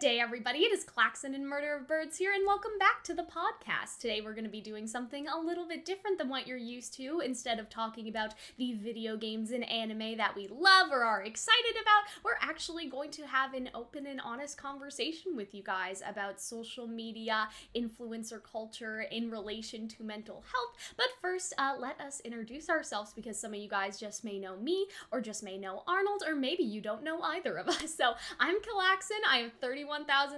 day, everybody. It is Klaxon and MurderofBirds here, and welcome back to the podcast. Today we're going to be doing something a little bit different than what you're used to. Instead of talking about the video games and anime that we love or are excited about, we're actually going to have an open and honest conversation with you guys about social media, influencer culture in relation to mental health. But first, let us introduce ourselves, because some of you guys just may know me, or just may know Arnold, or maybe you don't know either of us. So I'm Klaxon. I have 31,000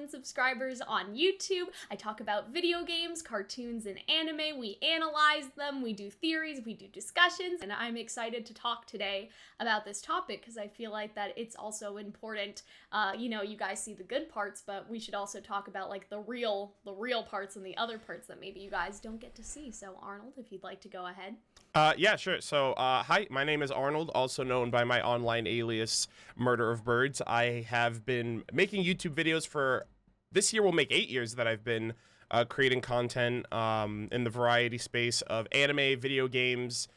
subscribers on YouTube. I talk about video games, cartoons, and anime. We analyze them, we do theories, we do discussions, and I'm excited to talk today about this topic because I feel like that it's also important. You guys see the good parts, but we should also talk about like the real parts and the other parts that maybe you guys don't get to see. So Arnold, if you'd like to go ahead. Yeah, sure. So, hi, my name is Arnold, also known by my online alias, MurderofBirds. I have been making YouTube videos for, this year will make 8 years that I've been creating content in the variety space of anime, video games,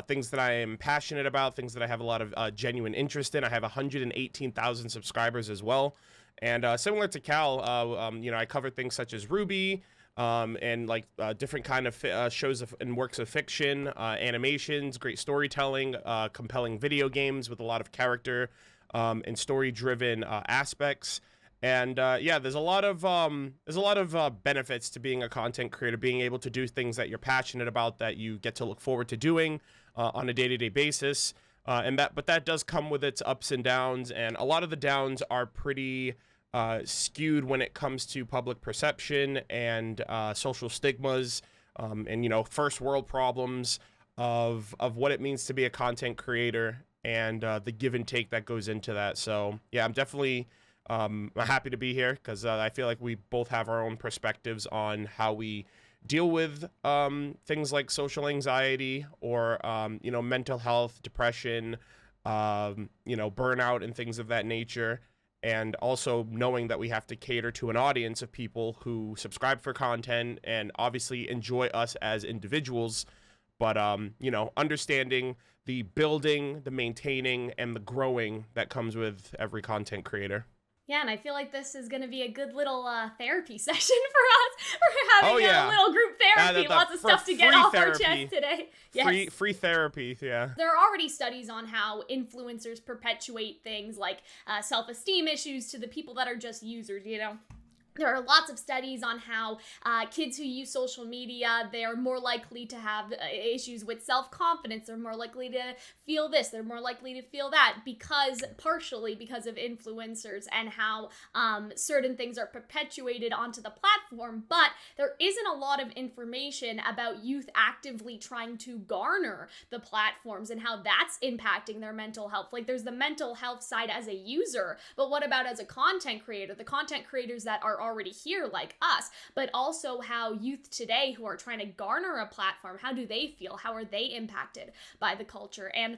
things that I am passionate about, things that I have a lot of genuine interest in. I have 118,000 subscribers as well. And similar to Cal, I cover things such as Ruby, and like different kind of shows and works of fiction, animations, great storytelling, compelling video games with a lot of character and story-driven aspects. And there's a lot of benefits to being a content creator, being able to do things that you're passionate about, that you get to look forward to doing on a day-to-day basis. But that does come with its ups and downs, and a lot of the downs are pretty skewed when it comes to public perception and social stigmas, and first world problems of what it means to be a content creator, and the give and take that goes into that. So yeah, I'm definitely happy to be here because I feel like we both have our own perspectives on how we deal with things like social anxiety or mental health, depression, burnout and things of that nature. And also knowing that we have to cater to an audience of people who subscribe for content and obviously enjoy us as individuals, but, understanding the building, the maintaining, and the growing that comes with every content creator. Yeah, and I feel like this is going to be a good little therapy session for us. We're having a little group therapy, lots of stuff to get off our chest today. Yes. Free therapy, yeah. There are already studies on how influencers perpetuate things like self-esteem issues to the people that are just users, There are lots of studies on how kids who use social media, they're more likely to have issues with self-confidence. They're more likely to feel this. They're more likely to feel that partially because of influencers and how certain things are perpetuated onto the platform. But there isn't a lot of information about youth actively trying to garner the platforms and how that's impacting their mental health. Like, there's the mental health side as a user, but what about as a content creator? The content creators that are already here like us, but also how youth today who are trying to garner a platform, how do they feel? How are they impacted by the culture? And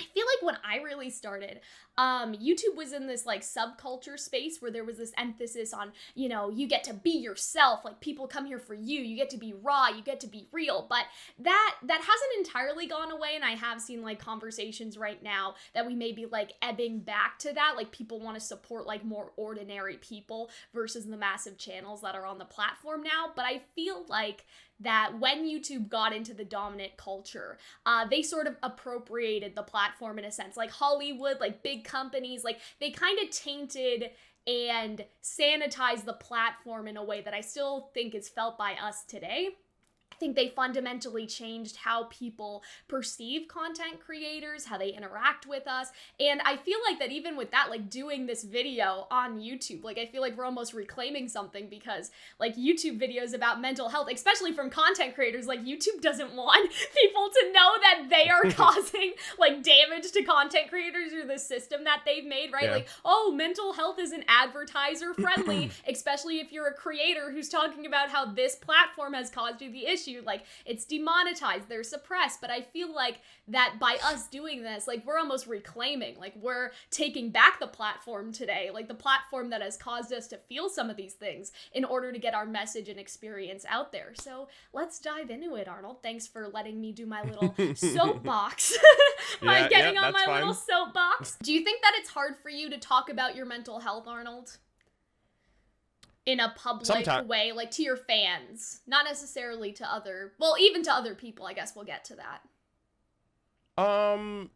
I feel like when I really started, YouTube was in this like subculture space where there was this emphasis on, you get to be yourself, like people come here for you, you get to be raw, you get to be real. But that hasn't entirely gone away, and I have seen like conversations right now that we may be like ebbing back to that, like people want to support like more ordinary people versus the massive channels that are on the platform now. But I feel like that when YouTube got into the dominant culture, they sort of appropriated the platform in a sense. Like Hollywood, like big companies, like they kind of tainted and sanitized the platform in a way that I still think is felt by us today. I think they fundamentally changed how people perceive content creators, how they interact with us. And I feel like that even with that, like doing this video on YouTube, like I feel like we're almost reclaiming something, because like YouTube videos about mental health, especially from content creators, like YouTube doesn't want people to know that they are causing like damage to content creators or the system that they've made, right? Yeah. Like, oh, mental health isn't advertiser friendly, especially if you're a creator who's talking about how this platform has caused you the issue. Like, it's demonetized, they're suppressed. But I feel like that by us doing this, like we're almost reclaiming, like we're taking back the platform today, like the platform that has caused us to feel some of these things in order to get our message and experience out there. So let's dive into it, Arnold. Thanks for letting me do my little soapbox by getting on my little soapbox. Do you think that it's hard for you to talk about your mental health, Arnold? in a public Sometime- way, like to your fans, not necessarily to other, well, even to other people. I guess we'll get to that. On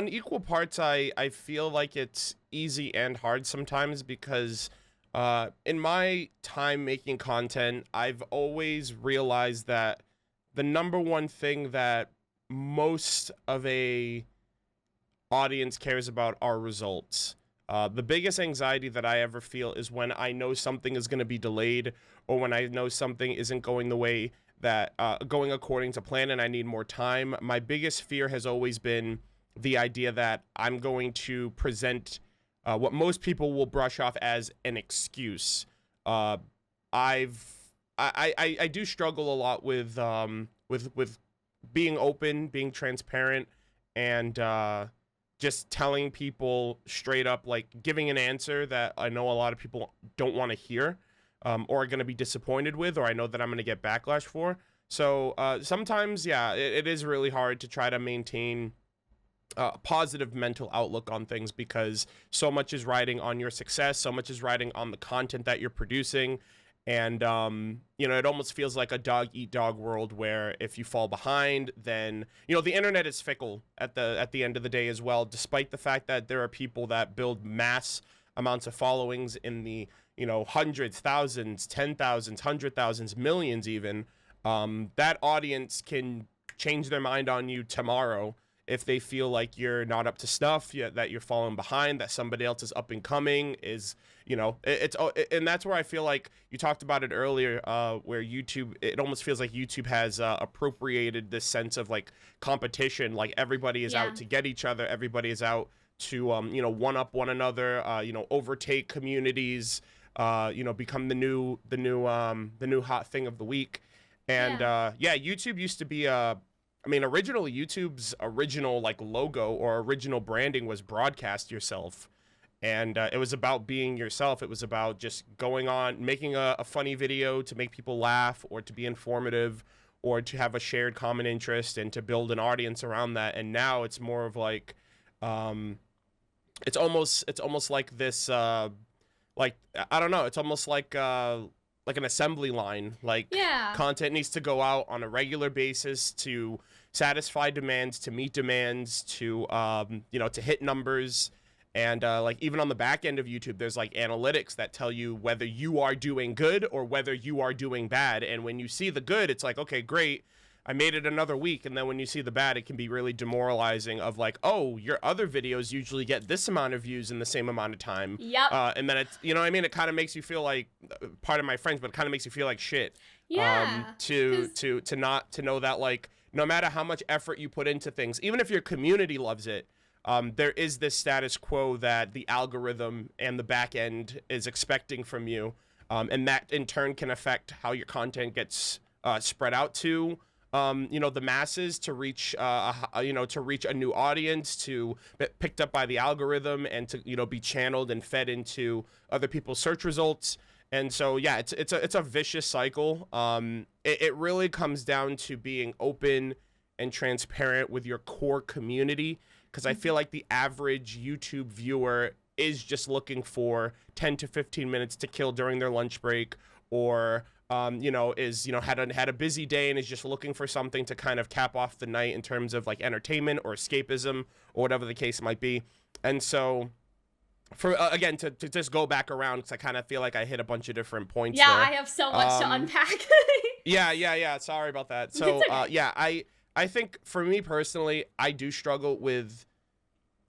equal parts, I feel like it's easy and hard sometimes because in my time making content, I've always realized that the number one thing that most of a audience cares about are results. The biggest anxiety that I ever feel is when I know something is going to be delayed, or when I know something isn't going the way that going according to plan and I need more time. My biggest fear has always been the idea that I'm going to present what most people will brush off as an excuse. I do struggle a lot with being open, being transparent, and just telling people straight up, like giving an answer that I know a lot of people don't want to hear, or are going to be disappointed with, or I know that I'm going to get backlash for. So sometimes, yeah, it is really hard to try to maintain a positive mental outlook on things because so much is riding on your success, so much is riding on the content that you're producing. And, you know, it almost feels like a dog-eat-dog world where if you fall behind, then, you know, the internet is fickle at the end of the day as well, despite the fact that there are people that build mass amounts of followings in the, you know, hundreds, thousands, 10,000s, 100,000s, millions even. That audience can change their mind on you tomorrow if they feel like you're not up to snuff, that you're falling behind, that somebody else is up and coming, is, you know, and that's where I feel like you talked about it earlier, where YouTube, it almost feels like YouTube has appropriated this sense of like competition, like everybody is out to get each other, everybody is out to, you know, one up one another, you know, overtake communities, you know, become the new hot thing of the week. And YouTube used to be I mean, originally YouTube's original like logo or original branding was broadcast yourself. And it was about being yourself. It was about just going on, making a funny video to make people laugh or to be informative or to have a shared common interest and to build an audience around that. And now it's more of like, it's almost like this, like, I don't know, it's almost like an assembly line. Like content needs to go out on a regular basis to satisfy demands, to meet demands, to you know, to hit numbers. And like even on the back end of YouTube, there's like analytics that tell you whether you are doing good or whether you are doing bad. And when you see the good, it's like, okay, great, I made it another week. And then when you see the bad, it can be really demoralizing of like, oh, your other videos usually get this amount of views in the same amount of time. And then it's, you know what I mean? It kind of makes you feel like, part of my friends, but it kind of makes you feel like shit. To know that like, no matter how much effort you put into things, even if your community loves it, there is this status quo that the algorithm and the back end is expecting from you. And that in turn can affect how your content gets spread out to, you know, the masses, to reach, you know, to reach a new audience, to be picked up by the algorithm and to, you know, be channeled and fed into other people's search results. And so, yeah, it's a vicious cycle. It really comes down to being open and transparent with your core community, because I feel like the average YouTube viewer is just looking for 10 to 15 minutes to kill during their lunch break, or you know, is, you know, had a busy day and is just looking for something to kind of cap off the night in terms of like entertainment or escapism or whatever the case might be. And so, for again, to just go back around, because I kind of feel like I hit a bunch of different points there. I have so much to unpack. yeah, sorry about that. So okay. I think for me personally, I do struggle with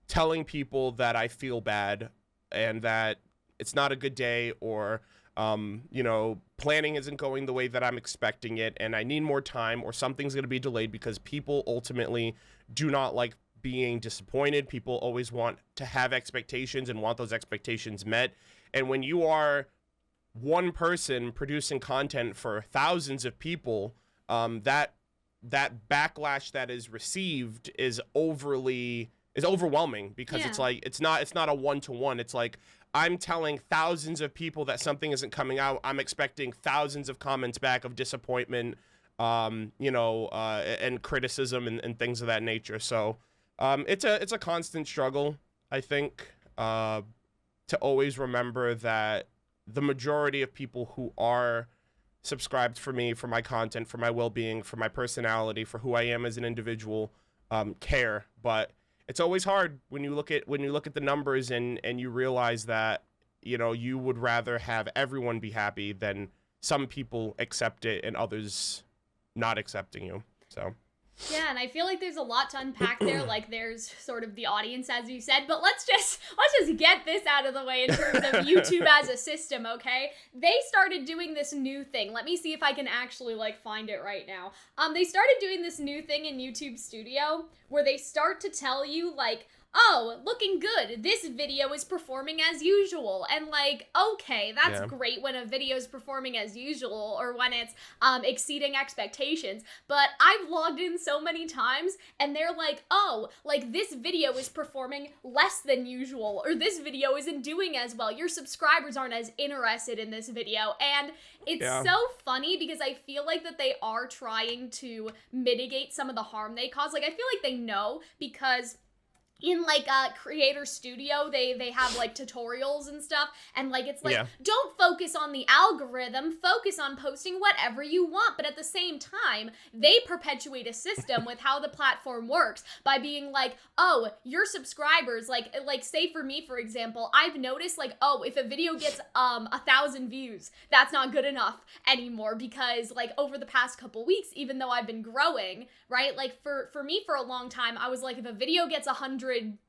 telling people that I feel bad and that it's not a good day, or you know, planning isn't going the way that I'm expecting it and I need more time, or something's going to be delayed, because people ultimately do not like being disappointed. People always want to have expectations and want those expectations met. And when you are one person producing content for thousands of people, that backlash that is received is overwhelming, because it's like, it's not a one-to-one. It's like, I'm telling thousands of people that something isn't coming out. I'm expecting thousands of comments back of disappointment, you know, and criticism and things of that nature. So it's a constant struggle, I think, to always remember that the majority of people who are subscribed for me, for my content, for my well-being, for my personality, for who I am as an individual, care. But it's always hard when you look at the numbers and you realize that, you know, you would rather have everyone be happy than some people accept it and others not accepting you. So yeah, and I feel like there's a lot to unpack there. Like, there's sort of the audience, as you said, but let's just get this out of the way in terms of YouTube as a system, okay? They started doing this new thing. Let me see if I can actually, like, find it right now. They started doing this new thing in YouTube Studio where they start to tell you, like, oh, looking good, this video is performing as usual. And like, okay, that's great when a video is performing as usual or when it's exceeding expectations. But I've logged in so many times and they're like, oh, like this video is performing less than usual, or this video isn't doing as well. Your subscribers aren't as interested in this video. And it's so funny because I feel like that they are trying to mitigate some of the harm they cause. Like, I feel like they know, because in like Creator Studio they have like tutorials and stuff, and like it's like, don't focus on the algorithm, focus on posting whatever you want. But at the same time, they perpetuate a system with how the platform works by being like, oh, your subscribers, like say for me, for example, I've noticed like, oh, if a video gets 1,000 views, that's not good enough anymore, because like over the past couple weeks, even though I've been growing, right, like for me for a long time, I was like, if a video gets 100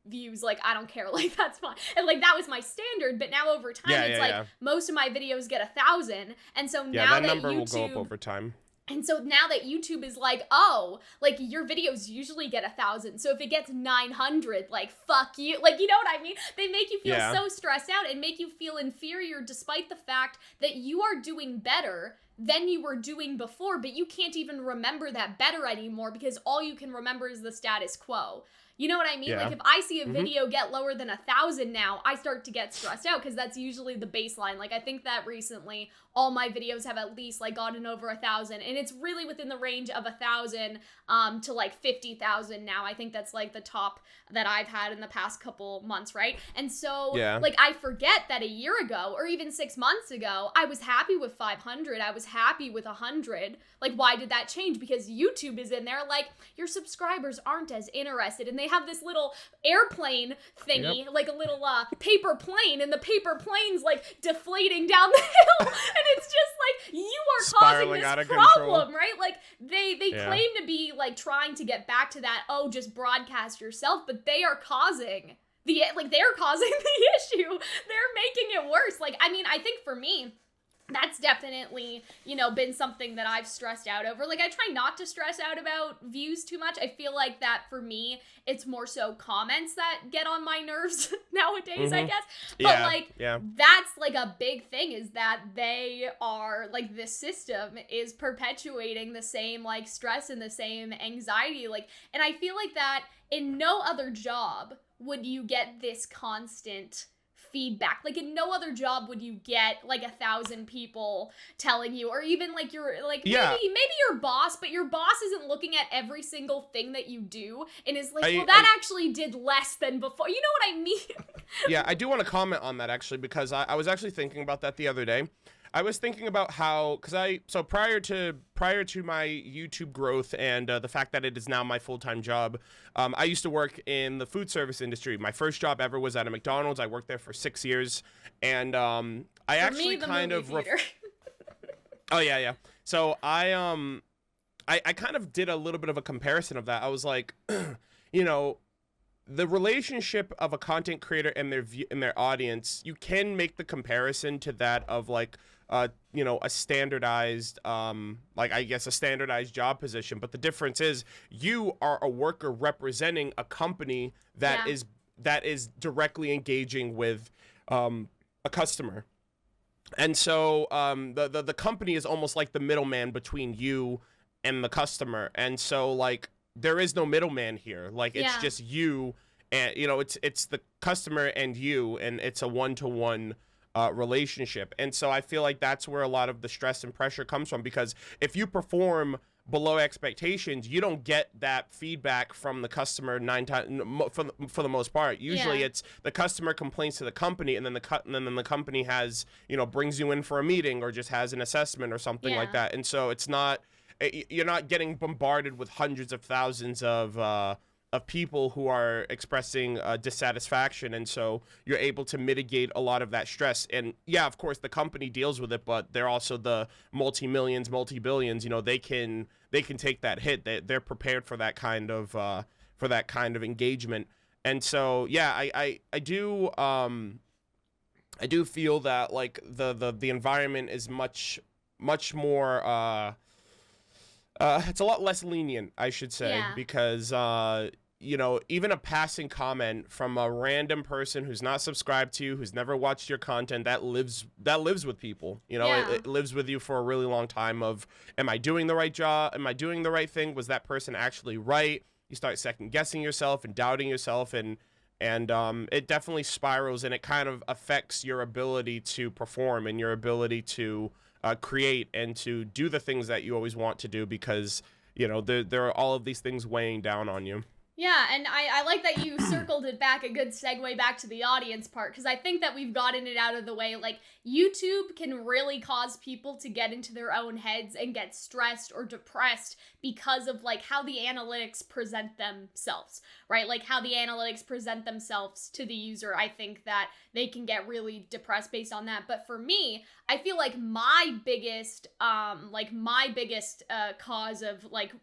views, like I don't care, like that's fine, and like that was my standard. But now over time, it's like most of my videos get 1,000, and so now that number YouTube will go up over time. And so now that YouTube is like, oh, like your videos usually get 1,000, so if it gets 900, like fuck you, like, you know what I mean? They make you feel so stressed out and make you feel inferior, despite the fact that you are doing better than you were doing before, but you can't even remember that better anymore because all you can remember is the status quo. You know what I mean? Like, if I see a video get lower than 1,000 now, I start to get stressed out, because that's usually the baseline. Like, I think that recently all my videos have at least like gotten over 1,000, and it's really within the range of 1,000 to like 50,000 now. I think that's like the top that I've had in the past couple months, right? And so like, I forget that a year ago or even 6 months ago, I was happy with 500. I was happy with 100. Like, why did that change? Because YouTube is in there like, your subscribers aren't as interested, and they have this little airplane thingy, like a little paper plane, and the paper plane's like deflating down the hill, and it's just like, you are spiraling causing this problem, right? Like, they claim to be like trying to get back to that, oh, just broadcast yourself, but they are causing the issue. They're making it worse. Like, I mean, I think for me, that's definitely, you know, been something that I've stressed out over. Like, I try not to stress out about views too much. I feel like that for me, it's more so comments that get on my nerves nowadays, I guess. But that's like a big thing, is that they are like, this system is perpetuating the same like stress and the same anxiety. Like, and I feel like that in no other job would you get this constant feedback. Like, in no other job would you get like 1,000 people telling you, or even like your like maybe your boss, but your boss isn't looking at every single thing that you do and is like, that actually did less than before. You know what I mean? I do want to comment on that, actually, because I was actually thinking about that the other day. I was thinking about how, so prior to my YouTube growth and the fact that it is now my full-time job, I used to work in the food service industry. My first job ever was at a McDonald's. I worked there for 6 years, and I actually kind of oh yeah. So I kind of did a little bit of a comparison of that. I was like, you know, the relationship of a content creator and their audience, you can make the comparison to that of like, you know, a standardized, like, I guess a standardized job position. But the difference is, you are a worker representing a company that is directly engaging with a customer. And so the company is almost like the middleman between you and the customer. And so like, there is no middleman here. Like, it's just you, and you know, it's the customer and you, and it's a one-to-one relationship. And so I feel like that's where a lot of the stress and pressure comes from, because if you perform below expectations, you don't get that feedback from the customer 9 times for the most part. Usually it's the customer complains to the company, and then the company has, brings you in for a meeting or just has an assessment or something like that. And so it's not, you're not getting bombarded with hundreds of thousands of people who are expressing dissatisfaction, and so you're able to mitigate a lot of that stress. And yeah, of course the company deals with it, but they're also the multi-millions, multi-billions, they can take that hit. They're prepared for that kind of engagement. And so yeah, I do feel that like the environment is much more it's a lot less lenient, I should say, because even a passing comment from a random person who's not subscribed to you, who's never watched your content, that lives with people. It lives with you for a really long time of, am I doing the right job? Am I doing the right thing? Was that person actually right? You start second guessing yourself and doubting yourself, and it definitely spirals, and it kind of affects your ability to perform and your ability to create and to do the things that you always want to do, because there are all of these things weighing down on you. Yeah, and I like that you circled it back, a good segue back to the audience part, because I think that we've gotten it out of the way. Like, YouTube can really cause people to get into their own heads and get stressed or depressed because of, like, how the analytics present themselves, right? Like, how the analytics present themselves to the user. I think that they can get really depressed based on that. But for me, I feel like my biggest cause of, like,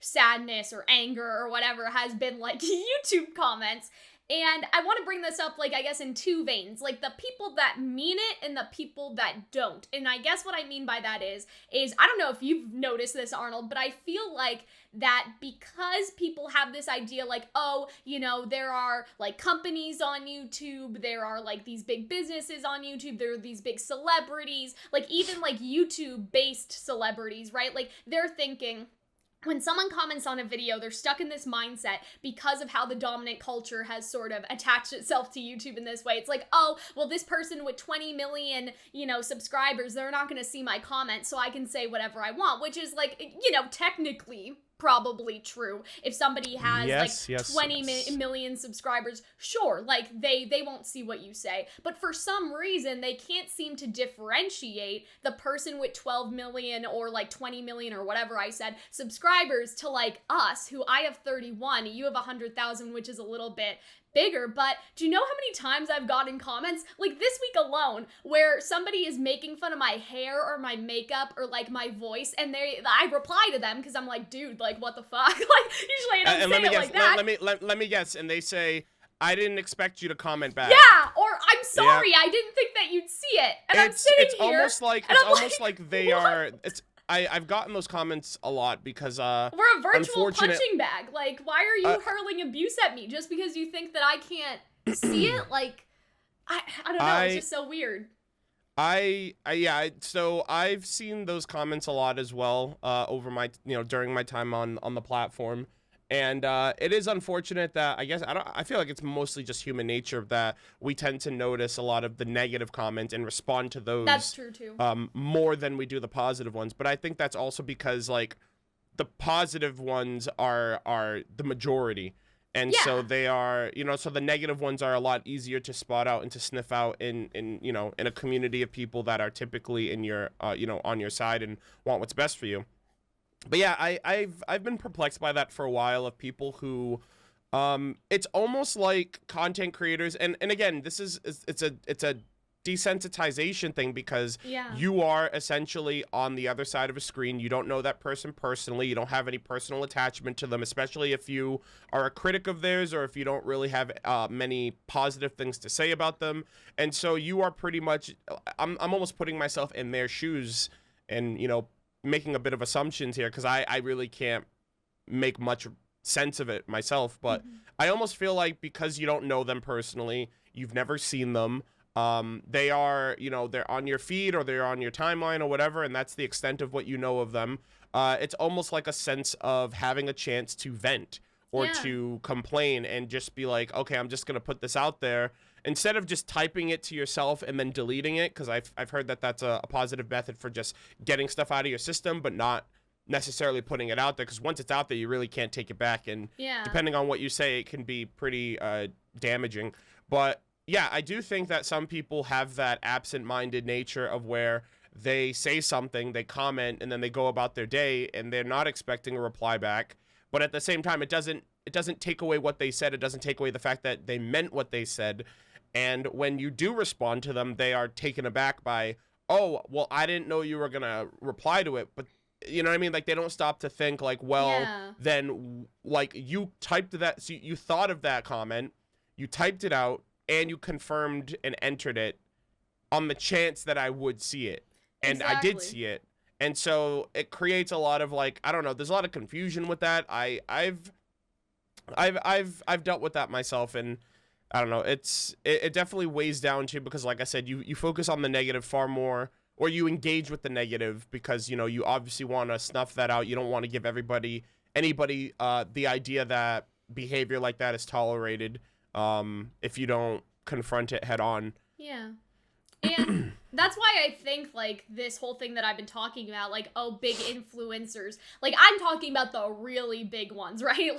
sadness or anger or whatever has been, like, YouTube comments. And I want to bring this up, like, I guess in two veins, like the people that mean it and the people that don't. And I guess what I mean by that is I don't know if you've noticed this, Arnold, but I feel like that because people have this idea like, oh, there are like companies on YouTube, there are like these big businesses on YouTube, there are these big celebrities, like even like YouTube-based celebrities, right? Like they're thinking, when someone comments on a video, they're stuck in this mindset because of how the dominant culture has sort of attached itself to YouTube in this way. It's like, oh, well, this person with 20 million, subscribers, they're not going to see my comment, so I can say whatever I want, which is like, technically probably true. If somebody has 20 million subscribers, sure, like they won't see what you say. But for some reason, they can't seem to differentiate the person with 12 million or like 20 million or whatever I said subscribers to like us, who I have 31, you have 100,000, which is a little bit bigger. But do you know how many times I've gotten comments, like this week alone, where somebody is making fun of my hair or my makeup or like my voice, and I reply to them because I'm like, dude, like what the fuck? Like usually I don't say it like that. Let me guess, and they say, I didn't expect you to comment back. Yeah, or I'm sorry, I didn't think that you'd see it. And I'm sitting here. It's almost like they what? Are. I've gotten those comments a lot because we're a virtual punching bag. Like, why are you hurling abuse at me just because you think that I can't see it? Like, I don't know. It's just so weird. So I've seen those comments a lot as well over my during my time on the platform. And it is unfortunate that I feel like it's mostly just human nature that we tend to notice a lot of the negative comments and respond to those. That's true too. More than we do the positive ones. But I think that's also because like the positive ones are the majority. And so they are, so the negative ones are a lot easier to spot out and to sniff out in a community of people that are typically in your, on your side and want what's best for you. But yeah, I've been perplexed by that for a while, of people who, it's almost like content creators, and again, it's a desensitization thing, because you are essentially on the other side of a screen. You don't know that person personally. You don't have any personal attachment to them, especially if you are a critic of theirs or if you don't really have many positive things to say about them. And so you are pretty much, I'm almost putting myself in their shoes and, making a bit of assumptions here, because I really can't make much sense of it myself. But I almost feel like because you don't know them personally, you've never seen them, they are, they're on your feed or they're on your timeline or whatever, and that's the extent of what you know of them. It's almost like a sense of having a chance to vent or to complain and just be like, okay, I'm just going to put this out there, instead of just typing it to yourself and then deleting it, because I've heard that that's a positive method for just getting stuff out of your system, but not necessarily putting it out there, because once it's out there, you really can't take it back. And depending on what you say, it can be pretty damaging. But yeah, I do think that some people have that absent-minded nature of where they say something, they comment, and then they go about their day, and they're not expecting a reply back. But at the same time, it doesn't take away what they said. It doesn't take away the fact that they meant what they said. And when you do respond to them, they are taken aback by, oh, well, I didn't know you were going to reply to it. But you know what I mean? Like, they don't stop to think, like, well, then, like, you typed that, so you thought of that comment, you typed it out, and you confirmed and entered it on the chance that I would see it. And I did see it. And so it creates a lot of, like, I don't know, there's a lot of confusion with that. I've dealt with that myself, and I don't know, it definitely weighs down too, because like I said, you focus on the negative far more, or you engage with the negative because, you know, you obviously want to snuff that out. You don't want to give anybody the idea that behavior like that is tolerated if you don't confront it head on. Yeah. And that's why I think, like, this whole thing that I've been talking about, like, oh, big influencers, like, I'm talking about the really big ones, right?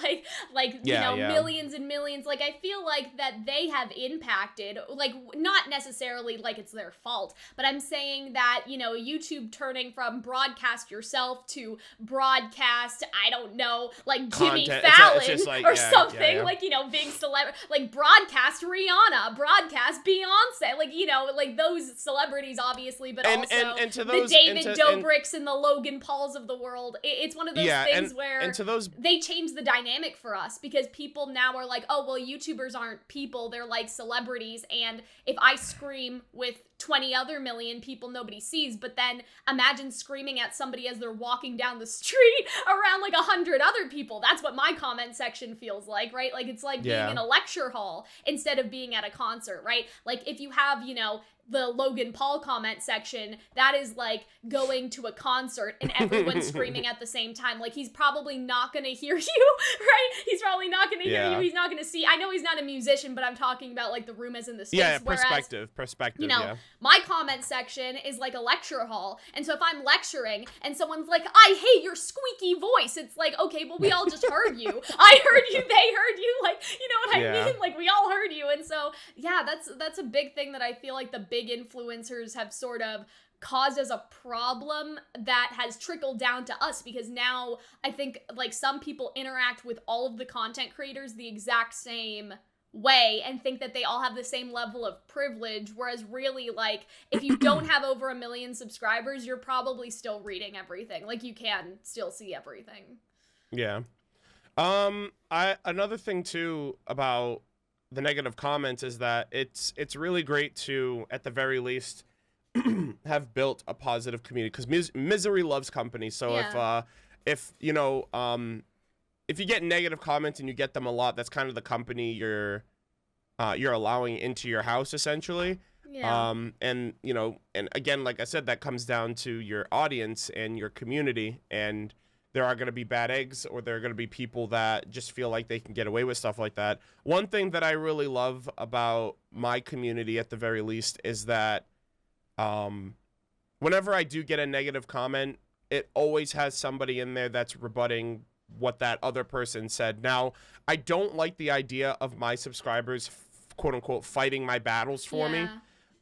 Like you know, millions and millions. Like, I feel like that they have impacted, like, not necessarily like it's their fault, but I'm saying that, you know, YouTube turning from broadcast yourself to broadcast, I don't know, like Jimmy Fallon it's like, or something, like, you know, big celebrity, like broadcast Rihanna, broadcast Beyonce, like, you know, like those celebrities obviously, but also to those, the David Dobrik's and the Logan Pauls of the world. It's one of those things where they change the dynamic for us, because people now are like, oh, well, YouTubers aren't people, they're like celebrities, and if I scream with 20 other million people, nobody sees. But then imagine screaming at somebody as they're walking down the street around like 100 other people. That's what my comment section feels like, right? Like, it's like being in a lecture hall instead of being at a concert, right? Like, if you have, you know, the Logan Paul comment section, that is like going to a concert and everyone's screaming at the same time. Like, he's probably not gonna hear you, right? He's probably not gonna hear you. He's not gonna see. I know he's not a musician, but I'm talking about like the room as in the space. Yeah, perspective. You know, my comment section is like a lecture hall, and so if I'm lecturing and someone's like, I hate your squeaky voice, it's like, okay, well, we all just heard you. I heard you, they heard you, like, you know what I mean? Like, we all heard you. And so, yeah, that's a big thing that I feel like the big influencers have sort of caused as a problem that has trickled down to us, because now I think like some people interact with all of the content creators the exact same way and think that they all have the same level of privilege, whereas really, like, if you don't have over 1 million subscribers, you're probably still reading everything. Like, you can still see everything. Yeah. Another thing too about the negative comments is that it's really great to, at the very least, have built a positive community, because misery loves company. So if you know, if you get negative comments and you get them a lot, that's kind of the company you're allowing into your house, essentially. And you know, and again, like I said, that comes down to your audience and your community, and there are going to be bad eggs, or there are going to be people that just feel like they can get away with stuff like that. One thing that I really love about my community, at the very least, is that whenever I do get a negative comment, it always has somebody in there that's rebutting what that other person said. Now, I don't like the idea of my subscribers, quote unquote, fighting my battles for me.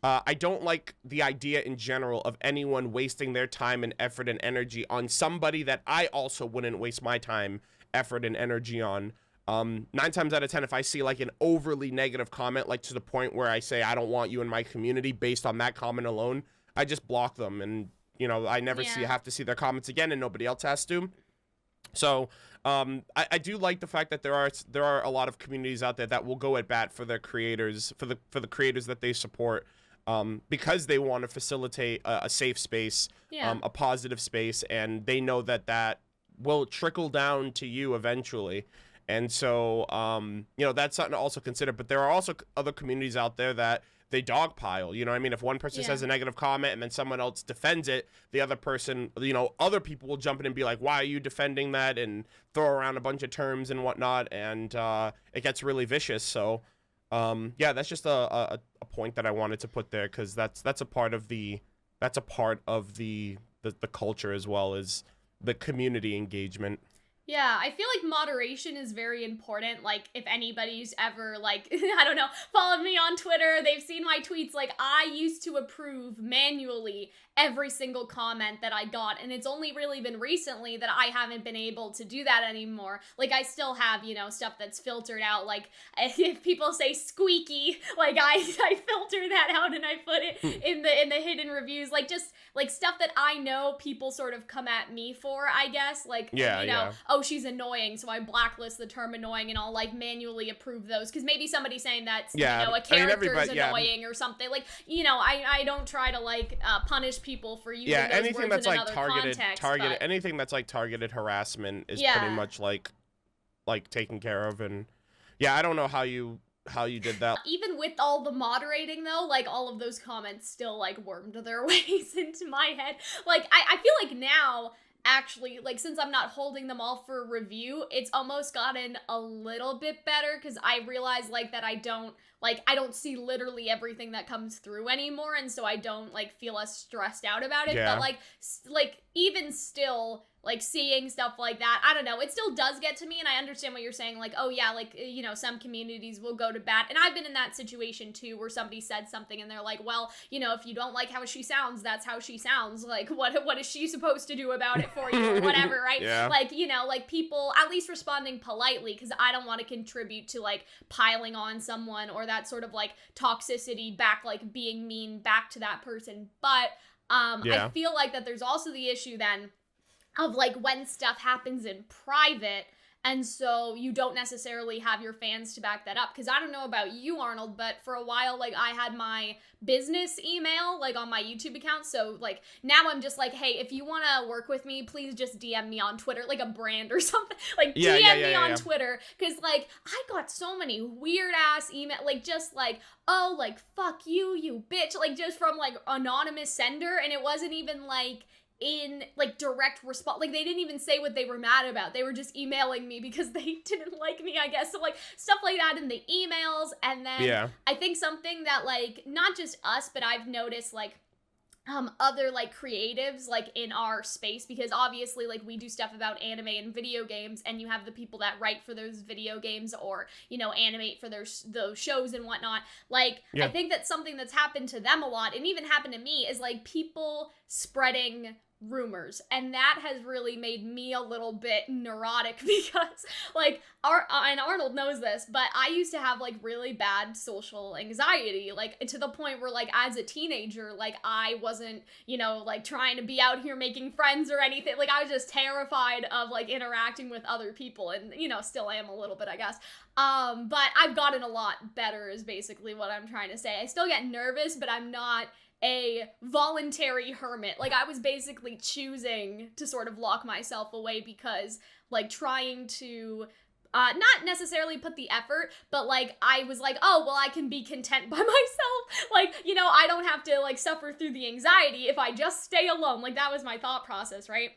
I don't like the idea in general of anyone wasting their time and effort and energy on somebody that I also wouldn't waste my time, effort, and energy on. 9 times out of 10, if I see like an overly negative comment, like to the point where I say I don't want you in my community based on that comment alone, I just block them, and you know, I never have to see their comments again, and nobody else has to. So I do like the fact that there are a lot of communities out there that will go at bat for their creators, for the creators that they support, because they want to facilitate a safe space, a positive space, and they know that that will trickle down to you eventually. And so, you know, that's something to also consider. But there are also other communities out there that they dogpile. You know what I mean? If one person says a negative comment and then someone else defends it, the other person, you know, other people will jump in and be like, why are you defending that? And throw around a bunch of terms and whatnot. And it gets really vicious. So, yeah, that's just a point that I wanted to put there, because that's a part of the culture as well, is the community engagement. Yeah, I feel like moderation is very important. Like, if anybody's ever, like, I don't know, followed me on Twitter, they've seen my tweets, like, I used to approve manually every single comment that I got, and it's only really been recently that I haven't been able to do that anymore. Like, I still have, you know, stuff that's filtered out, like, if people say squeaky, like, I filter that out and I put it in the hidden reviews, like, just, like, stuff that I know people sort of come at me for, I guess, like, you know, oh, she's annoying, so I blacklist the term annoying, and I'll, like, manually approve those, because maybe somebody's saying that, you know, a character's annoying or something, like, you know, I don't try to, like, punish people for using those anything words that's in like another context, but anything that's like targeted harassment is pretty much like taken care of. And yeah, I don't know how you did that. Even with all the moderating though, like, all of those comments still, like, wormed their ways into my head. Like, I feel like now, actually, like, since I'm not holding them all for review, it's almost gotten a little bit better, because I realize, like, that I don't see literally everything that comes through anymore, and so I don't, like, feel as stressed out about it, but, like, even still, like, seeing stuff like that, I don't know, it still does get to me, and I understand what you're saying, like, oh yeah, like, you know, some communities will go to bat, and I've been in that situation too, where somebody said something, and they're like, well, you know, if you don't like how she sounds, that's how she sounds, like, what is she supposed to do about it for you, or whatever, right? Yeah. Like, you know, like, people at least responding politely, because I don't want to contribute to, like, piling on someone, or that sort of, like, toxicity back, like, being mean back to that person, but, I feel like that there's also the issue then of, like, when stuff happens in private, and so you don't necessarily have your fans to back that up, because I don't know about you, Arnold, but for a while, like, I had my business email, like, on my YouTube account, so, like, now I'm just like, hey, if you want to work with me, please just DM me on Twitter, like a brand or something, like, DM me on Twitter, because, like, I got so many weird-ass email, like, just, like, oh, like, fuck you, you bitch, like, just from, like, anonymous sender, and it wasn't even, like, in, like, direct response, like, they didn't even say what they were mad about, they were just emailing me because they didn't like me, I guess, so, like, stuff like that in the emails, and then, I think something that, like, not just us, but I've noticed, like, other, like, creatives, like, in our space, because obviously, like, we do stuff about anime and video games, and you have the people that write for those video games, or, you know, animate for those shows and whatnot, like, I think that something that's happened to them a lot, and even happened to me, is, like, people spreading rumors, and that has really made me a little bit neurotic, because, like, and Arnold knows this, but I used to have, like, really bad social anxiety, like, to the point where, like, as a teenager, like, I wasn't, you know, like, trying to be out here making friends or anything, like, I was just terrified of, like, interacting with other people, and, you know, still am a little bit, I guess, but I've gotten a lot better, is basically what I'm trying to say. I still get nervous, but I'm not a voluntary hermit. Like, I was basically choosing to sort of lock myself away, because, like, trying to not necessarily put the effort, but, like, I was like, oh, well, I can be content by myself, like, you know, I don't have to, like, suffer through the anxiety if I just stay alone. Like, that was my thought process, right?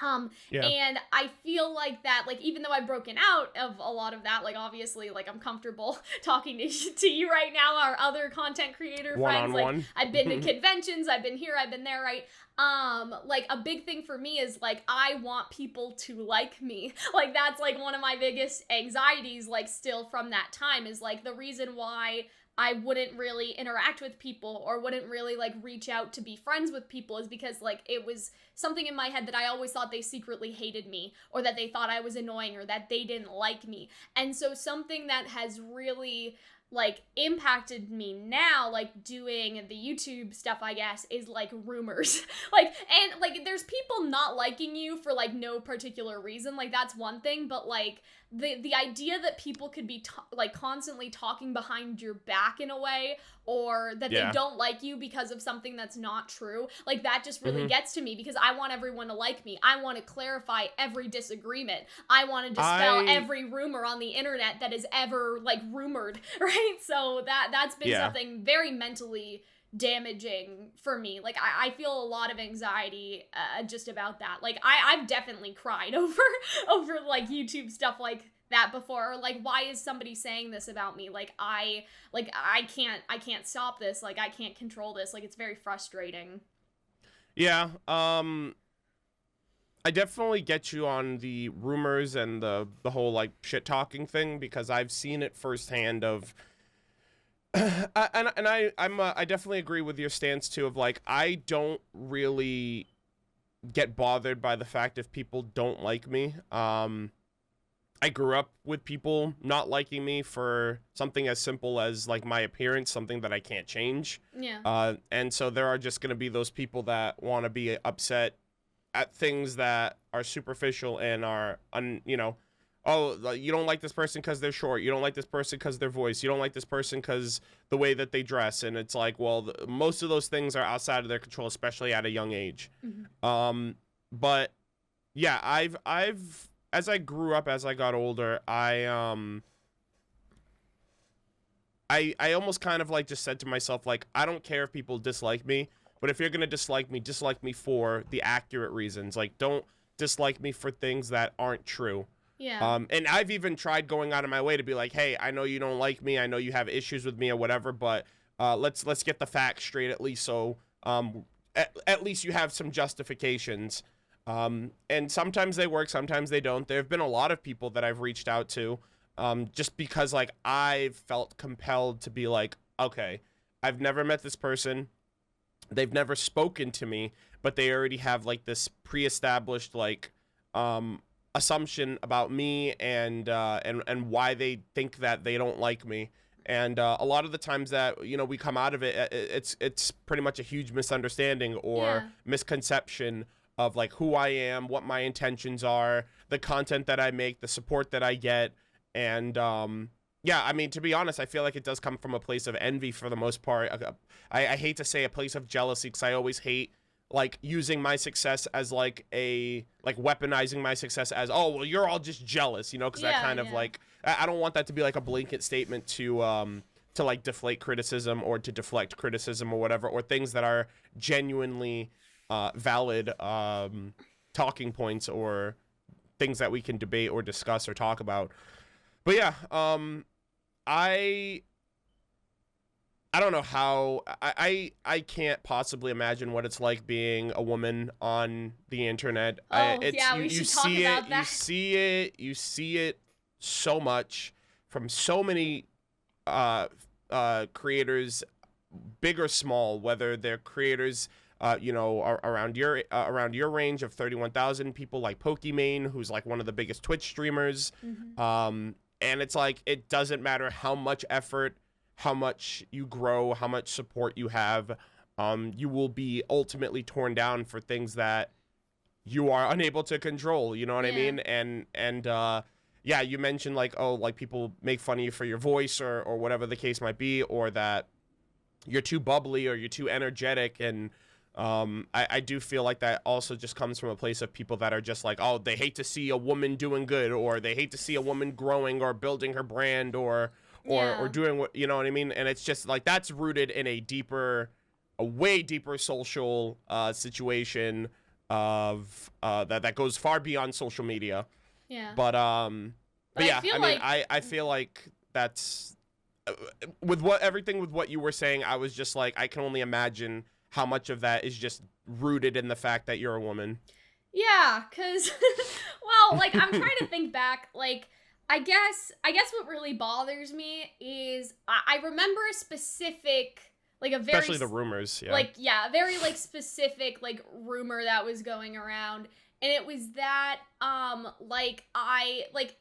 And I feel like that, like, even though I've broken out of a lot of that, like, obviously, like, I'm comfortable talking to you right now, our other content creator friends, like, I've been to conventions, I've been here, I've been there, right? Like, a big thing for me is, like, I want people to like me. Like, that's, like, one of my biggest anxieties, like, still from that time, is, like, the reason why I wouldn't really interact with people, or wouldn't really, like, reach out to be friends with people, is because, like, it was something in my head that I always thought they secretly hated me, or that they thought I was annoying, or that they didn't like me. And so something that has really, like, impacted me now, like, doing the YouTube stuff, I guess, is, like, rumors. Like, and, like, there's people not liking you for, like, no particular reason, like, that's one thing, but, like, the idea that people could be, like, constantly talking behind your back in a way, or that they don't like you because of something that's not true, like, that just really gets to me, because I want everyone to like me. I want to clarify every disagreement. I want to dispel every rumor on the internet that is ever, like, rumored, right? So that's been something very mentally damaging for me. Like, I feel a lot of anxiety just about that. Like, I've definitely cried over like YouTube stuff like that before, or, like, why is somebody saying this about me? Like, I can't stop this, like, I can't control this, like, it's very frustrating. Yeah, I I definitely get you on the rumors and the whole like shit talking thing, because I've seen it firsthand of I definitely agree with your stance too of like I don't really get bothered by the fact if people don't like me. I grew up with people not liking me for something as simple as like my appearance, something that I can't change. Yeah. And so there are just going to be those people that want to be upset at things that are superficial and are, you know, oh, you don't like this person because they're short. You don't like this person because their voice. You don't like this person because the way that they dress. And it's like, well, most of those things are outside of their control, especially at a young age. Mm-hmm. But yeah, I've as I grew up, as I got older, I almost kind of like just said to myself, like, I don't care if people dislike me, but if you're going to dislike me for the accurate reasons. Like, don't dislike me for things that aren't true. Yeah. And I've even tried going out of my way to be like, hey, I know you don't like me. I know you have issues with me or whatever, but let's get the facts straight at least. So at least you have some justifications. And sometimes they work, sometimes they don't. There have been a lot of people that I've reached out to just because like I've felt compelled to be like, okay, I've never met this person. They've never spoken to me, but they already have like this pre-established like assumption about me and why they think that they don't like me. And a lot of the times that, you know, we come out of it, it's pretty much a huge misunderstanding or misconception of like who I am, what my intentions are, the content that I make, the support that I get. And yeah, I mean, to be honest, I feel like it does come from a place of envy for the most part. I hate to say a place of jealousy, because I always hate like using my success as like weaponizing my success as, oh, well, you're all just jealous, you know, because that kind of like, I don't want that to be like a blanket statement to like deflate criticism or to deflect criticism or whatever, or things that are genuinely valid talking points or things that we can debate or discuss or talk about. But yeah, I don't know how I can't possibly imagine what it's like being a woman on the internet. We should talk about that. You see it so much from so many creators, big or small, whether they're creators you know, around your range of 31,000 people, like Pokimane, who's like one of the biggest Twitch streamers. Mm-hmm. And it's like, it doesn't matter how much effort, how much you grow, how much support you have, you will be ultimately torn down for things that you are unable to control. You know what I mean? And yeah, you mentioned like, oh, like people make fun of you for your voice or whatever the case might be, or that you're too bubbly or you're too energetic. And I do feel like that also just comes from a place of people that are just like, oh, they hate to see a woman doing good, or they hate to see a woman growing or building her brand or doing what, you know what I mean? And it's just like, that's rooted in a way deeper social situation of that goes far beyond social media. Yeah. But yeah, I feel like that's with everything with what you were saying, I was just like, I can only imagine how much of that is just rooted in the fact that you're a woman. Yeah, because, well, like, I'm trying to think back, like, I guess what really bothers me is, I remember a specific, like, a very... Especially the rumors, yeah. Like, yeah, very, like, specific, like, rumor that was going around, and it was that,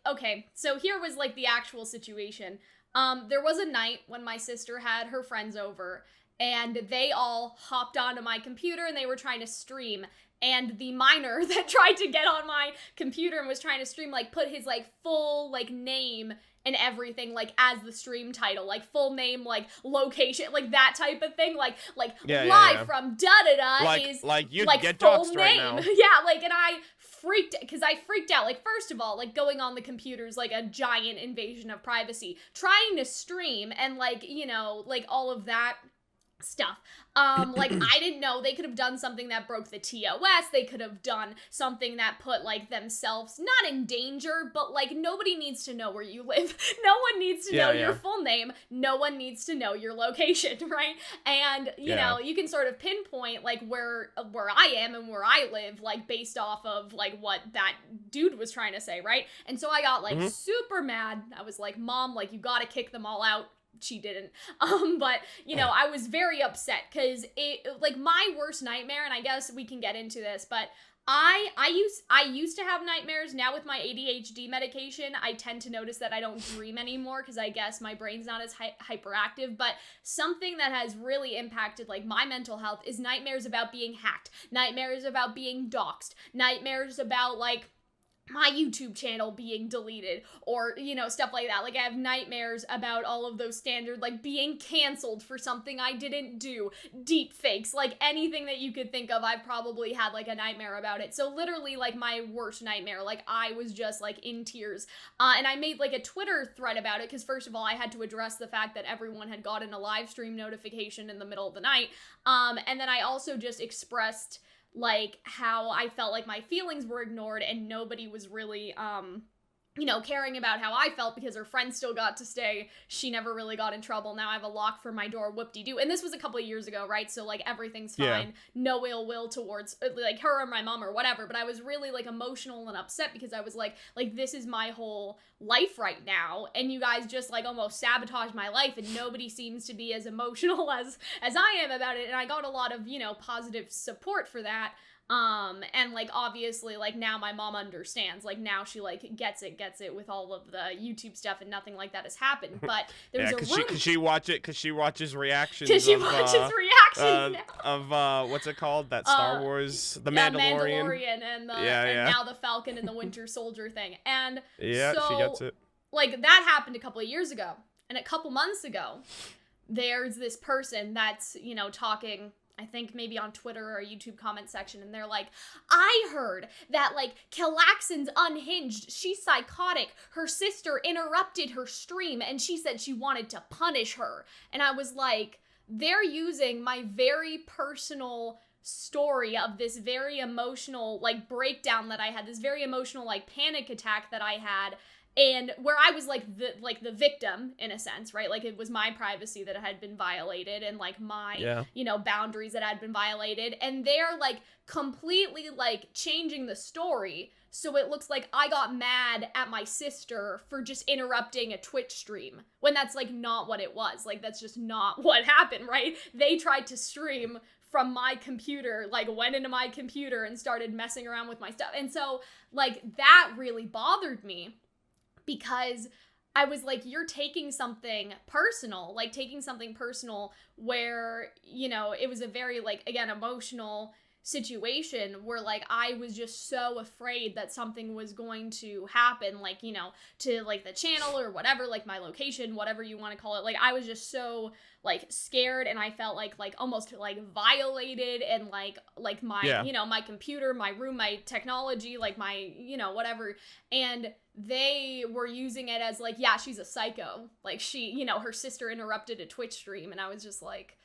okay, so here was, like, the actual situation. There was a night when my sister had her friends over, and they all hopped onto my computer and they were trying to stream. And the minor that tried to get on my computer and was trying to stream, like, put his, like, full, like, name and everything, like, as the stream title. Like, full name, like, location, like, that type of thing. Like live from da-da-da is, like, you like, get full doxxed name. right now. Yeah, like, and I freaked out. Like, first of all, like, going on the computer's, like, a giant invasion of privacy. Trying to stream and, like, you know, like, all of that. stuff. Like, I didn't know they could have done something that broke the TOS. They could have done something that put, like, themselves not in danger, but, like, nobody needs to know where you live. No one needs to know your full name. No one needs to know your location, right? And, you know, you can sort of pinpoint, like, where I am and where I live, like, based off of, like, what that dude was trying to say, right? And so I got, like, super mad. I was like, Mom, like, you gotta kick them all out. She didn't. But, you know, I was very upset because it, like, my worst nightmare, and I guess we can get into this, but I used to have nightmares. Now with my ADHD medication, I tend to notice that I don't dream anymore because I guess my brain's not as hyperactive. But something that has really impacted, like, my mental health is nightmares about being hacked, nightmares about being doxxed, nightmares about, like, my YouTube channel being deleted, or, you know, stuff like that. Like, I have nightmares about all of those standard, like, being canceled for something I didn't do, deepfakes, like, anything that you could think of, I've probably had, like, a nightmare about it. So literally, like, my worst nightmare, like, I was just, like, in tears. And I made, like, a Twitter thread about it, because first of all, I had to address the fact that everyone had gotten a live stream notification in the middle of the night. And then I also just expressed, like, how I felt like my feelings were ignored and nobody was really, you know, caring about how I felt because her friend still got to stay. She never really got in trouble. Now I have a lock for my door, whoop-de-doo. And this was a couple of years ago, right? So, like, everything's fine. Yeah. No ill will towards, like, her or my mom or whatever. But I was really, like, emotional and upset because I was like, this is my whole life right now. And you guys just, like, almost sabotaged my life. And nobody seems to be as emotional as I am about it. And I got a lot of, you know, positive support for that. And, like, obviously, like, now my mom understands, like, now she, like, gets it with all of the YouTube stuff and nothing like that has happened, but there's a room. Cause she watches reactions. Cause she watches reactions of, what's it called? That Star Wars, the Mandalorian. Mandalorian and now the Falcon and the Winter Soldier thing. And so, she gets it. Like, that happened a couple of years ago. And a couple months ago, there's this person that's, you know, talking, I think maybe on Twitter or YouTube comment section, and they're like, I heard that, like, Kilaxon's unhinged, she's psychotic, her sister interrupted her stream, and she said she wanted to punish her. And I was like, they're using my very personal story of this very emotional, like, breakdown that I had, this very emotional, like, panic attack that I had, and where I was, like, the victim, in a sense, right? Like, it was my privacy that had been violated and, like, my, you know, boundaries that had been violated. And they're, like, completely, like, changing the story so it looks like I got mad at my sister for just interrupting a Twitch stream, when that's, like, not what it was. Like, that's just not what happened, right? They tried to stream from my computer, like, went into my computer and started messing around with my stuff. And so, like, that really bothered me. Because I was like, you're taking something personal, where, you know, it was a very, like, again, emotional situation where, like, I was just so afraid that something was going to happen, like, you know, to, like, the channel or whatever, like, my location, whatever you want to call it. Like, I was just so, like, scared, and I felt like almost, like, violated, and like my, you know, my computer, my room, my technology, like, my, you know, whatever. And they were using it as, like, yeah, she's a psycho. Like, she, you know, her sister interrupted a Twitch stream, and I was just like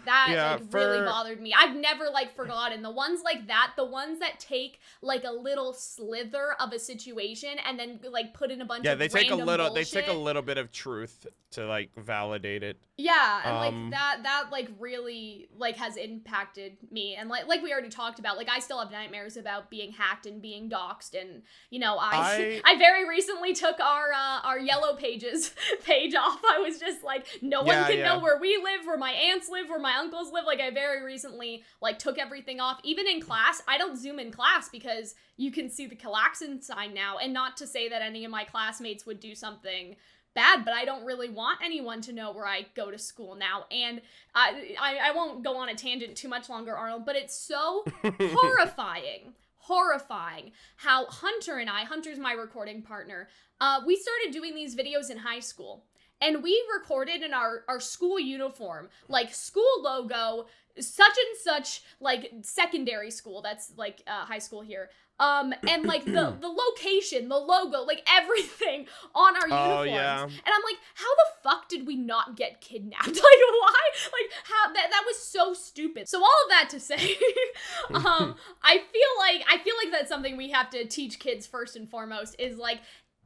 that, really bothered me. I've never, like, forgotten the ones like that, the ones that take, like, a little slither of a situation and then, like, put in a bunch of they take random bullshit. They take a little bit of truth to, like, validate it. Yeah, and, like, that, like, really, like, has impacted me. And, like we already talked about, like, I still have nightmares about being hacked and being doxxed, and, you know, I very recently took our Yellow Pages page off. I was just like, no one can know where we live, where my aunts live, where my uncles live. Like, I very recently, like, took everything off. Even in class, I don't Zoom in class because you can see the Kilaxon sign now. And not to say that any of my classmates would do something bad, but I don't really want anyone to know where I go to school now. And I won't go on a tangent too much longer, Arnold, but it's so horrifying how Hunter's my recording partner, we started doing these videos in high school. And we recorded in our school uniform, like, school logo, such and such, like, secondary school, that's, like, high school here, and, like, the location, the logo, like, everything on our uniforms. Yeah. And I'm like, how the fuck did we not get kidnapped? Like, why? Like, how, that was so stupid. So all of that to say, I feel like that's something we have to teach kids first and foremost, is, like,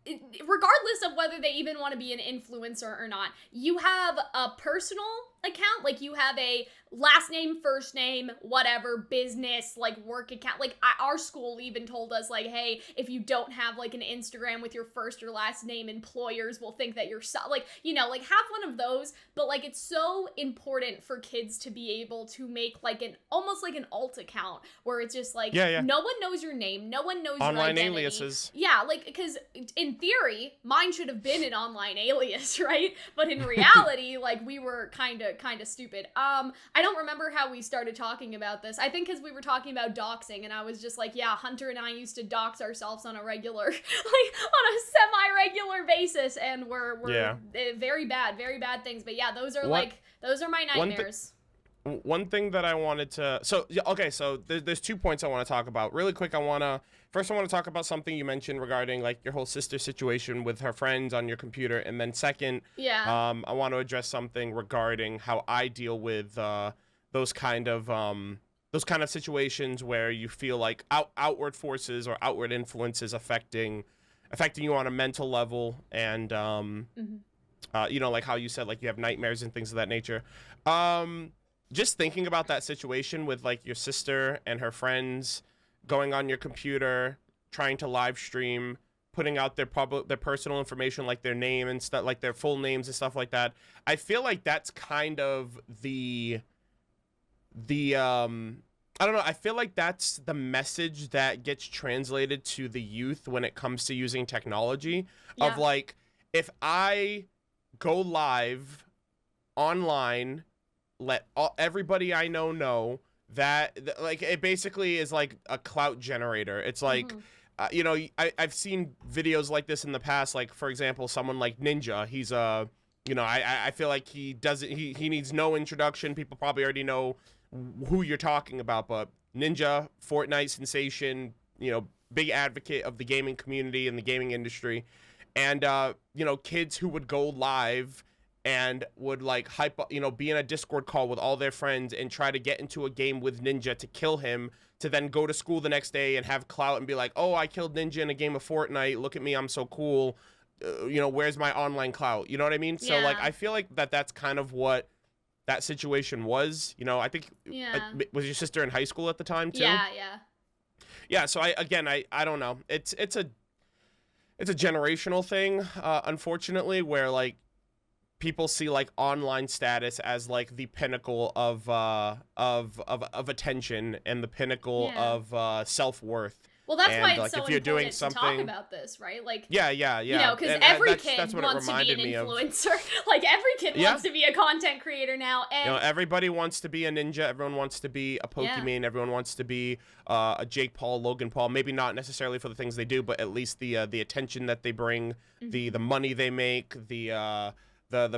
regardless of whether they even want to be an influencer or not, you have a personal account, like you have a last name, first name, whatever, business, like work account. Like our school even told us, like, hey, if you don't have like an Instagram with your first or last name, employers will think that you're like, you know, like have one of those. But like it's so important for kids to be able to make like an almost like an alt account where it's just like no one knows your name, no one knows online your identity. Aliases. Yeah, like because in theory mine should have been an online alias, right? But in reality, like we were kind of stupid. I don't remember how we started talking about this. I think because we were talking about doxing, and I was just like, yeah, Hunter and I used to dox ourselves on a regular, like on a semi-regular basis, and we're very bad things. But yeah, those are my nightmares. One thing that I wanted to, so there's 2 points I want to talk about really quick. I want to talk about something you mentioned regarding like your whole sister situation with her friends on your computer, and then second, I want to address something regarding how I deal with those kind of situations where you feel like outward forces or outward influences affecting you on a mental level, and you know, like how you said, like you have nightmares and things of that nature. Just thinking about that situation with like your sister and her friends going on your computer, trying to live stream, putting out their personal information, like their name and stuff, like their full names and stuff like that. I feel like that's kind of the I don't know. I feel like that's the message that gets translated to the youth when it comes to using technology. Of like, if I go live online, let everybody I know that, like, it basically is like a clout generator. It's like, you know, I've seen videos like this in the past. Like, for example, someone like Ninja, he's you know, I feel like he needs no introduction. People probably already know who you're talking about, but Ninja, Fortnite sensation, you know, big advocate of the gaming community and the gaming industry. And, you know, kids who would go live and would like be in a Discord call with all their friends and try to get into a game with Ninja to kill him, to then go to school the next day and have clout and be like, oh, I killed Ninja in a game of Fortnite. Look at me, I'm so cool. You know, where's my online clout? You know what I mean? So like, I feel like that's kind of what that situation was. You know, I think was your sister in high school at the time too? Yeah. So I don't know. It's a generational thing, unfortunately, where like people see like online status as like the pinnacle of attention and the pinnacle of self-worth. Well, that's why it's like, so if you're important doing something, to talk about this, right? Like, you know, because every kid wants to be an influencer. Like, every kid wants to be a content creator now. And, you know, everybody wants to be a Ninja. Everyone wants to be a Pokemon. Everyone wants to be a Jake Paul, Logan Paul. Maybe not necessarily for the things they do, but at least the attention that they bring, the money they make, the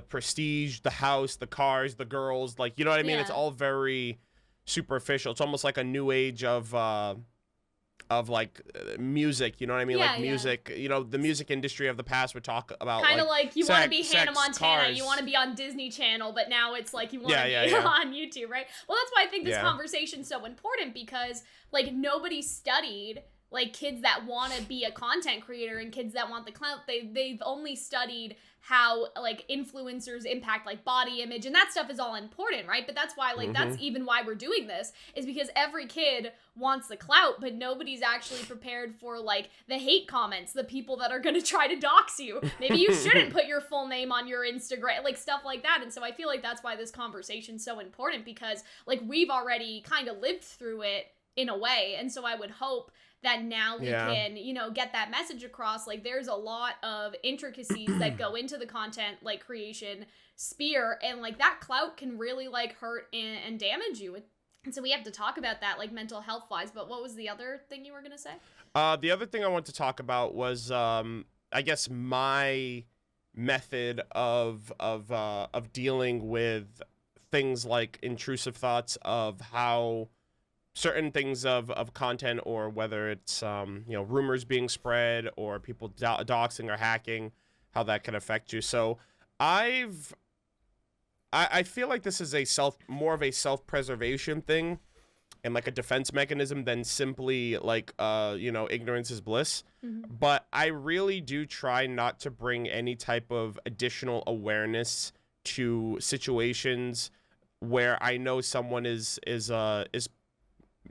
prestige, the house, the cars, the girls. Like, you know what I mean? It's all very superficial. It's almost like a new age of like music, you know what I mean? Like music, you know, the music industry of the past would talk about kind of like you want to be Hannah Montana, cars. You want to be on Disney Channel, but now it's like you want to be on YouTube, right? Well, that's why I think this conversation's so important, because like nobody studied like kids that want to be a content creator and kids that want the clout. They've only studied how like influencers impact like body image, and that stuff is all important, right? But that's why like that's even why we're doing this, is because every kid wants the clout, but nobody's actually prepared for like the hate comments, the people that are going to try to dox you. Maybe you shouldn't put your full name on your Instagram, like stuff like that. And so I feel like that's why this conversation's so important, because like we've already kind of lived through it in a way. And so I would hope that now we can, you know, get that message across. Like, there's a lot of intricacies that go into the content, like, creation sphere, and, like, that clout can really, like, hurt and damage you. And so we have to talk about that, like, mental health-wise. But what was the other thing you were going to say? The other thing I want to talk about was, I guess, my method of dealing with things like intrusive thoughts of how certain things of content, or whether it's rumors being spread or people doxing or hacking, how that can affect you. So I feel like this is more of a self-preservation thing and like a defense mechanism than simply like ignorance is bliss. But I really do try not to bring any type of additional awareness to situations where I know someone is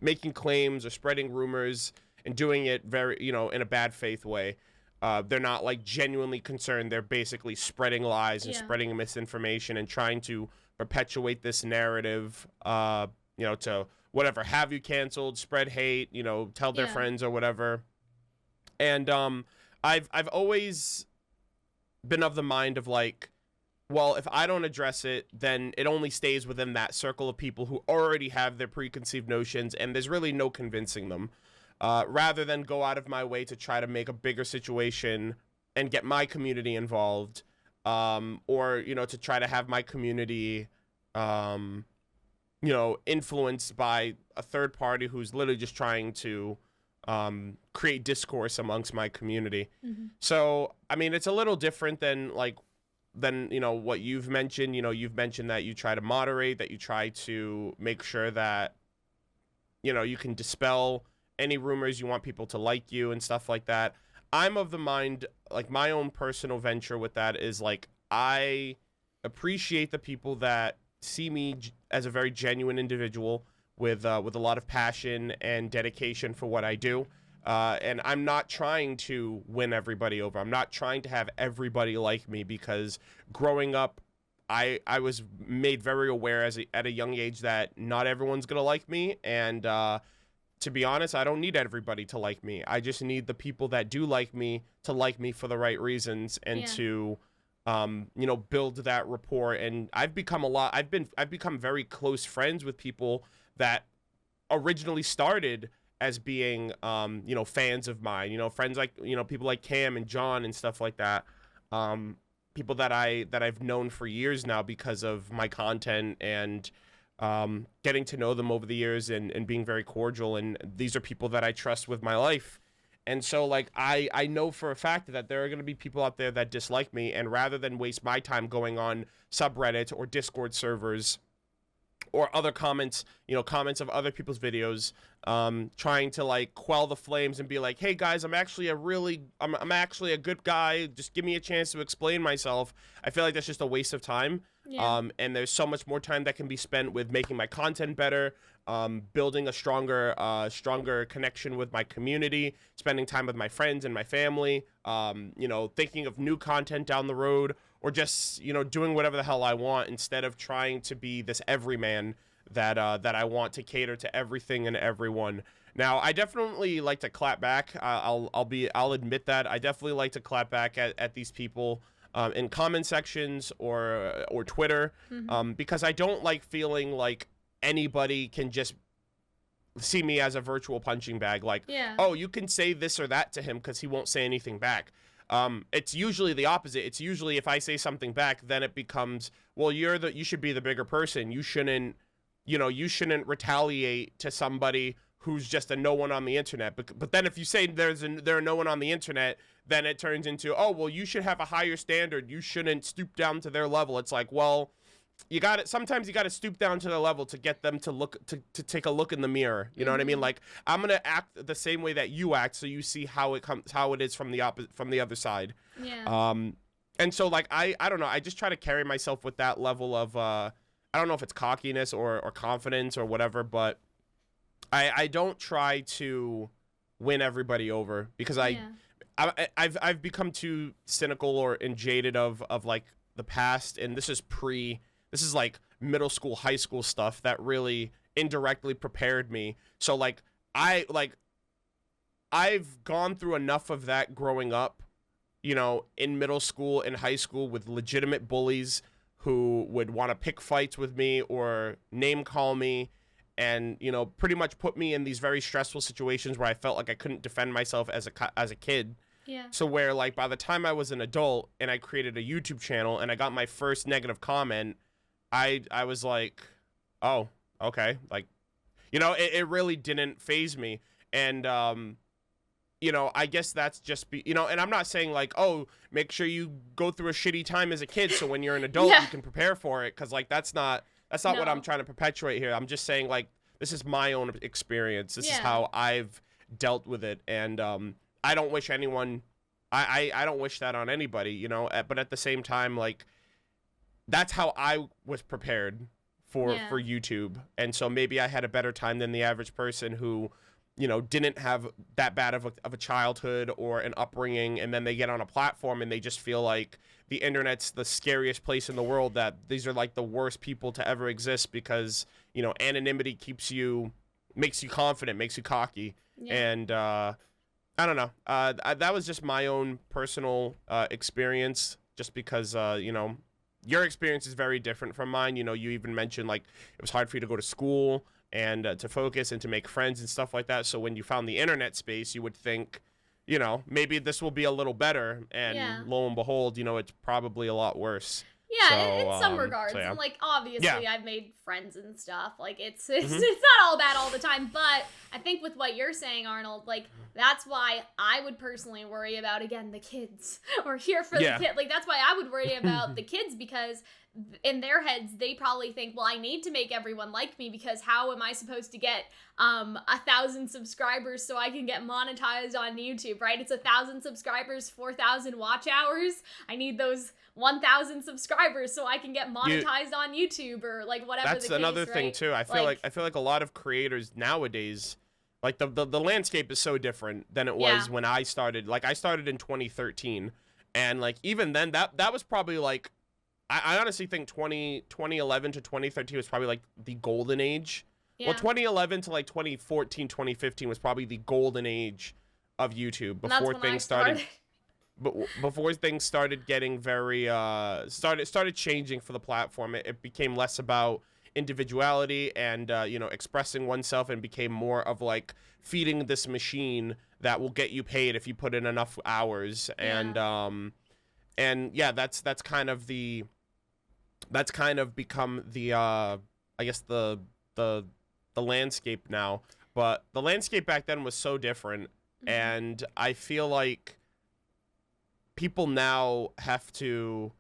making claims or spreading rumors and doing it very, in a bad faith way. They're not like genuinely concerned. They're basically spreading lies and spreading misinformation and trying to perpetuate this narrative, to whatever, have you canceled, spread hate, tell their friends or whatever. And I've always been of the mind of like, well, if I don't address it, then it only stays within that circle of people who already have their preconceived notions, and there's really no convincing them. Rather than go out of my way to try to make a bigger situation and get my community involved, or, to try to have my community, influenced by a third party who's literally just trying to create discourse amongst my community. So, I mean, it's a little different than what you've mentioned. You've mentioned that you try to moderate, that you try to make sure that, you can dispel any rumors, you want people to like you and stuff like that. I'm of the mind, like, my own personal venture with that is like, I appreciate the people that see me as a very genuine individual with a lot of passion and dedication for what I do. And I'm not trying to win everybody over. I'm not trying to have everybody like me, because growing up, I was made very aware at a young age that not everyone's going to like me. And to be honest, I don't need everybody to like me. I just need the people that do like me to like me for the right reasons, and to build that rapport. And I've become very close friends with people that originally started as being fans of mine, friends like people like Cam and John and stuff like that, people that I've known for years now because of my content, and getting to know them over the years and being very cordial. And these are people that I trust with my life. And so, like, I know for a fact that there are going to be people out there that dislike me, and rather than waste my time going on subreddit or Discord servers or other comments of other people's videos, trying to like quell the flames and be like, hey guys, I'm actually a good guy, just give me a chance to explain myself. I feel like that's just a waste of time. And there's so much more time that can be spent with making my content better, building a stronger connection with my community, spending time with my friends and my family, thinking of new content down the road, or just, doing whatever the hell I want, instead of trying to be this everyman that I want to cater to everything and everyone. Now, I definitely like to clap back. I'll admit that. I definitely like to clap back at these people in comment sections or Twitter, because I don't like feeling like anybody can just see me as a virtual punching bag. Like, oh, you can say this or that to him because he won't say anything back. It's usually the opposite. It's usually if I say something back, then it becomes, well, you should be the bigger person. You shouldn't retaliate to somebody who's just a no one on the internet. But then if you say there are no one on the internet, then it turns into, oh, well, you should have a higher standard. You shouldn't stoop down to their level. It's like, well, sometimes you got to stoop down to their level to get them to take a look in the mirror. You know what I mean? Like, I'm going to act the same way that you act, so you see how it is from the other side. And so, like, I don't know. I just try to carry myself with that level of, I don't know if it's cockiness or confidence or whatever, but I don't try to win everybody over, because I've become too cynical and jaded of like the past, and this is like middle school, high school stuff that really indirectly prepared me. So like I've gone through enough of that growing up, in middle school and high school, with legitimate bullies who would want to pick fights with me or name call me, and pretty much put me in these very stressful situations where I felt like I couldn't defend myself as a kid. So where, like, by the time I was an adult and I created a YouTube channel and I got my first negative comment, I was like, oh, okay, like, you know, it really didn't phase me. And you know, I guess that's just you know, and I'm not saying like, oh, make sure you go through a shitty time as a kid so when you're an adult you can prepare for it, because like that's not what I'm trying to perpetuate here. I'm just saying like this is my own experience. This is how I've dealt with it, and I don't wish anyone I don't wish that on anybody, you know, but at the same time, like, that's how I was prepared for YouTube. And so maybe I had a better time than the average person who, you know, didn't have that bad of a childhood or an upbringing, and then they get on a platform and they just feel like the internet's the scariest place in the world, that these are like the worst people to ever exist because, you know, anonymity makes you confident, makes you cocky. And I don't know. That was just my own personal experience, just because, you know, your experience is very different from mine. You know, you even mentioned like it was hard for you to go to school and to focus and to make friends and stuff like that. So when you found the internet space, you would think, you know, maybe this will be a little better. And lo and behold, you know, it's probably a lot worse. Yeah, so, in some regards. So, and, like, obviously, I've made friends and stuff. Like, it's not all bad all the time. But I think with what you're saying, Arnold, like, that's why I would personally worry about, again, the kids. Or here for the kid. Like, that's why I would worry about the kids, because in their heads, they probably think, well, I need to make everyone like me, because how am I supposed to get 1,000 subscribers so I can get monetized on YouTube, right? It's 1,000 subscribers, 4,000 watch hours. I need those 1,000 subscribers so I can get monetized on YouTube, or like whatever. That's the case, another thing too. I feel like a lot of creators nowadays, like the landscape is so different than it was when I started. Like I started in 2013, and like even then that was probably like, I honestly think 2011 to 2013 was probably like the golden age. Well, 2011 to like 2014, 2015 was probably the golden age of YouTube before things started. But before things started getting very started changing for the platform. It became less about individuality and you know, expressing oneself, and became more of like feeding this machine that will get you paid if you put in enough hours. And yeah, that's kind of become the I guess the landscape now. But the landscape back then was so different, and I feel like people now have to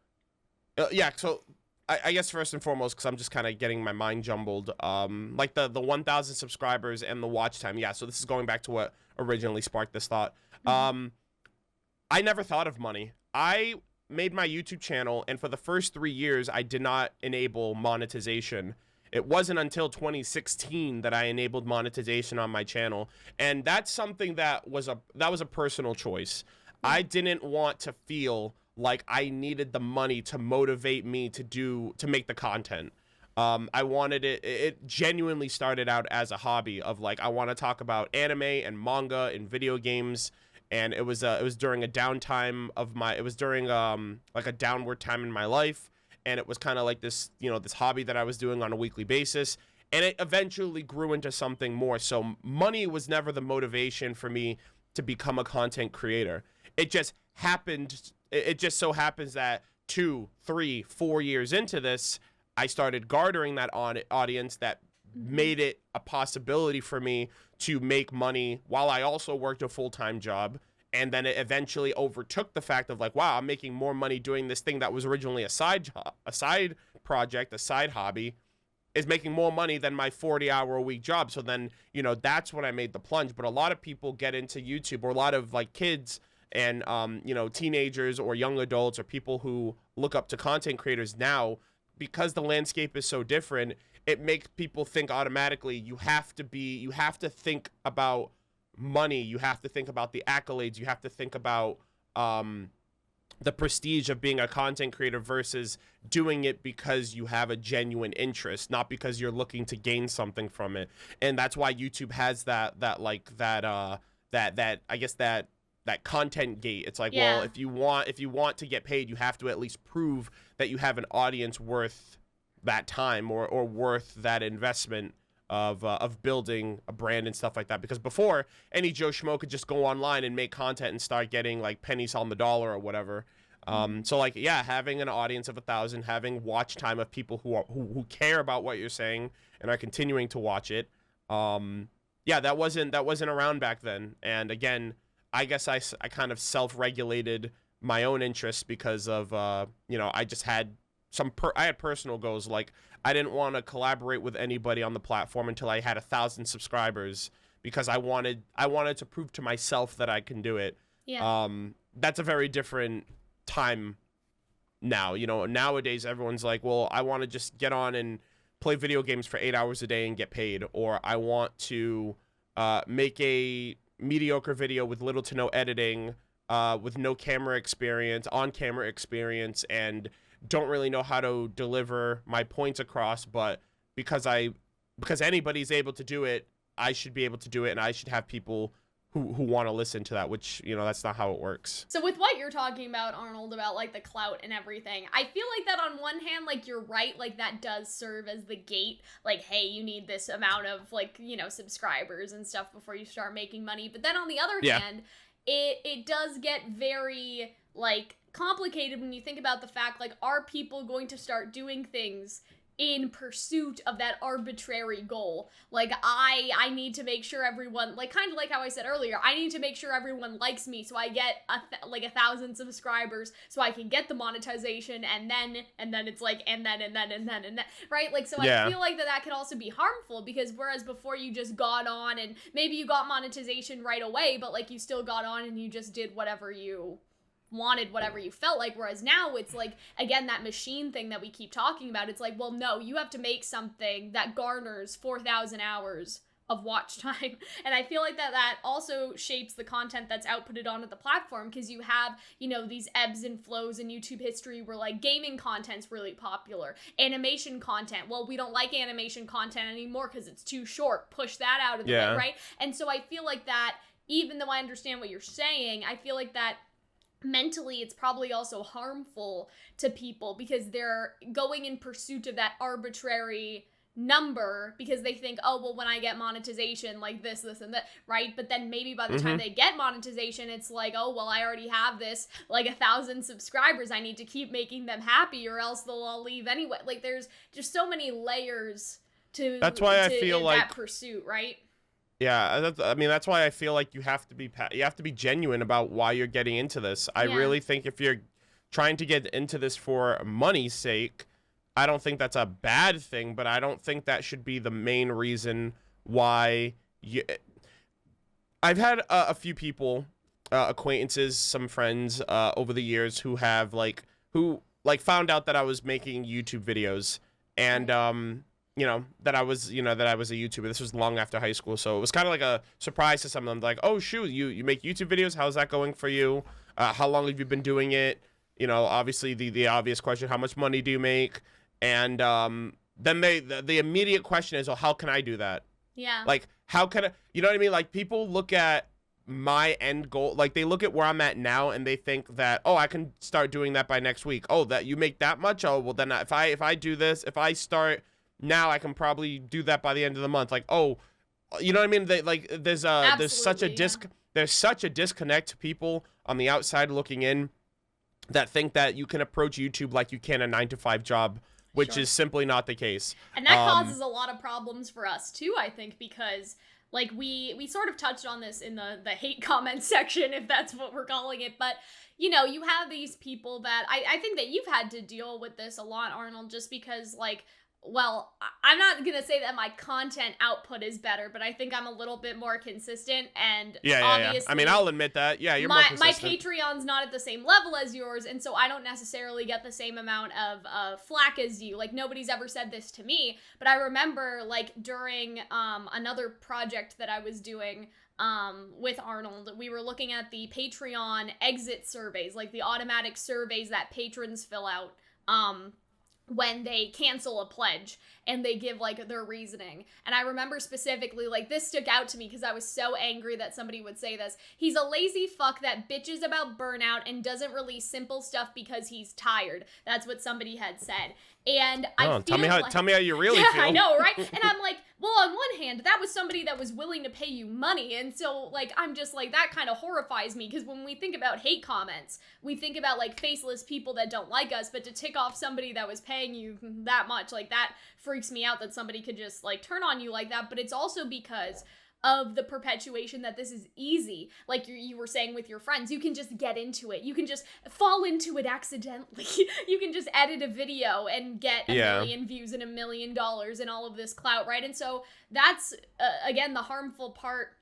so I guess first and foremost, because I'm just kind of getting my mind jumbled, like the 1,000 subscribers and the watch time. So this is going back to what originally sparked this thought. I never thought of money. I made my YouTube channel, and for the first 3 years I did not enable monetization. It wasn't until 2016 that I enabled monetization on my channel, and that's something that was a personal choice. I didn't want to feel like I needed the money to motivate me to make the content. I wanted it genuinely started out as a hobby of like, I want to talk about anime and manga and video games. And it was during a downtime of it was during like a downward time in my life. And it was kind of like this, you know, this hobby that I was doing on a weekly basis. And it eventually grew into something more. So money was never the motivation for me to become a content creator. It just happened. It just so happens that 2, 3, 4 years into this, I started garnering that audience that made it a possibility for me to make money while I also worked a full-time job. And then it eventually overtook the fact of like, wow, I'm making more money doing this thing that was originally a side project, a side hobby, is making more money than my 40-hour-a-week job. So then, you know, that's when I made the plunge. But a lot of people get into YouTube, or a lot of like kids and, you know, teenagers or young adults or people who look up to content creators now, because the landscape is so different, it makes people think automatically you have to think about money, you have to think about the accolades, you have to think about the prestige of being a content creator versus doing it because you have a genuine interest, not because you're looking to gain something from it. And that's why YouTube has that content gate. It's like, well, if you want to get paid, you have to at least prove that you have an audience worth that time or worth that investment of building a brand and stuff like that. Because before, any Joe Schmo could just go online and make content and start getting like pennies on the dollar or whatever. So like, yeah, having an audience of 1,000, having watch time of people who care about what you're saying and are continuing to watch it. Yeah, that wasn't around back then. And again, I guess I kind of self-regulated my own interests because of, you know, I just had I had personal goals. Like, I didn't want to collaborate with anybody on the platform until I had 1,000 subscribers because I wanted to prove to myself that I can do it. Yeah. That's a very different time now. You know, nowadays everyone's like, well, I want to just get on and play video games for 8 hours a day and get paid, or I want to make a mediocre video with little to no editing, with no camera experience, on-camera experience, and don't really know how to deliver my points across, but because anybody's able to do it, I should be able to do it, and I should have people who want to listen to that, which, you know, that's not how it works. So with what you're talking about, Arnold, about like the clout and everything, I feel like that on one hand, like you're right, like that does serve as the gate, like, hey, you need this amount of like, you know, subscribers and stuff before you start making money. But then on the other hand, it does get very like complicated when you think about the fact, like, are people going to start doing things in pursuit of that arbitrary goal? Like, I need to make sure everyone, like, kind of like how I said earlier, I need to make sure everyone likes me so I get like 1,000 subscribers so I can get the monetization, and then it's like, and then, right? Like, so I feel like that could also be harmful, because whereas before you just got on and maybe you got monetization right away, but like you still got on and you just did whatever you wanted, whatever you felt like, whereas now it's like, again, that machine thing that we keep talking about. It's like, well, no, you have to make something that garners 4,000 hours of watch time. And I feel like that also shapes the content that's outputted onto the platform, because you have, you know, these ebbs and flows in YouTube history where like gaming content's really popular, animation content, well, we don't like animation content anymore because it's too short, push that out of the way, right? And so I feel like that, even though I understand what you're saying, I feel like that mentally it's probably also harmful to people, because they're going in pursuit of that arbitrary number because they think, oh, well, when I get monetization, like this and that, right? But then maybe by the time they get monetization, it's like, oh, well, I already have this like 1,000 subscribers, I need to keep making them happy or else they'll all leave anyway. Like, there's just so many layers to that's why I feel like that pursuit, right? Yeah, I mean, that's why I feel like you have to be genuine about why you're getting into this. I really think if you're trying to get into this for money's sake, I don't think that's a bad thing, but I don't think that should be the main reason why you... I've had a few people, acquaintances, some friends over the years who found out that I was making YouTube videos, and that I was a YouTuber. This was long after high school, so it was kind of like a surprise to some of them. Like, oh, shoot, you make YouTube videos? How's that going for you? How long have you been doing it? You know, obviously the obvious question, how much money do you make? And then the immediate question is, oh, how can I do that? Yeah. Like, how can I, you know what I mean? Like, people look at my end goal, like they look at where I'm at now and they think that, oh, I can start doing that by next week. Oh, that you make that much? Oh, well then if I do this, if I start now, I can probably do that by the end of the month. Like, oh, you know what I mean? There's such a disconnect to people on the outside looking in that think that you can approach YouTube like you can a 9-to-5 job, which is simply not the case. And that causes a lot of problems for us too, I think, because like we sort of touched on this in the hate comment section, if that's what we're calling it, but you know, you have these people that I think that you've had to deal with this a lot, Arnold, just because, like, well, I'm not going to say that my content output is better, but I think I'm a little bit more consistent, and obviously... I mean, I'll admit that. Yeah, you're more consistent. My Patreon's not at the same level as yours, and so I don't necessarily get the same amount of flack as you. Like, nobody's ever said this to me, but I remember, like, during another project that I was doing with Arnold, we were looking at the Patreon exit surveys, like the automatic surveys that patrons fill out, when they cancel a pledge and they give like their reasoning. And I remember specifically, like, this stuck out to me because I was so angry that somebody would say this. He's a lazy fuck that bitches about Burnout and doesn't release simple stuff because he's tired. That's what somebody had said. And I feel tell me how you really feel. I know, right? And I'm like, well, on one hand, that was somebody that was willing to pay you money. And so, like, I'm just like, that kind of horrifies me. Because when we think about hate comments, we think about, like, faceless people that don't like us. But to tick off somebody that was paying you that much, like, that freaks me out that somebody could just, like, turn on you like that. But it's also because of the perpetuation that this is easy. Like you were saying with your friends, you can just get into it. You can just fall into it accidentally. You can just edit a video and get a million views and $1 million and all of this clout, right? And so that's, again, the harmful part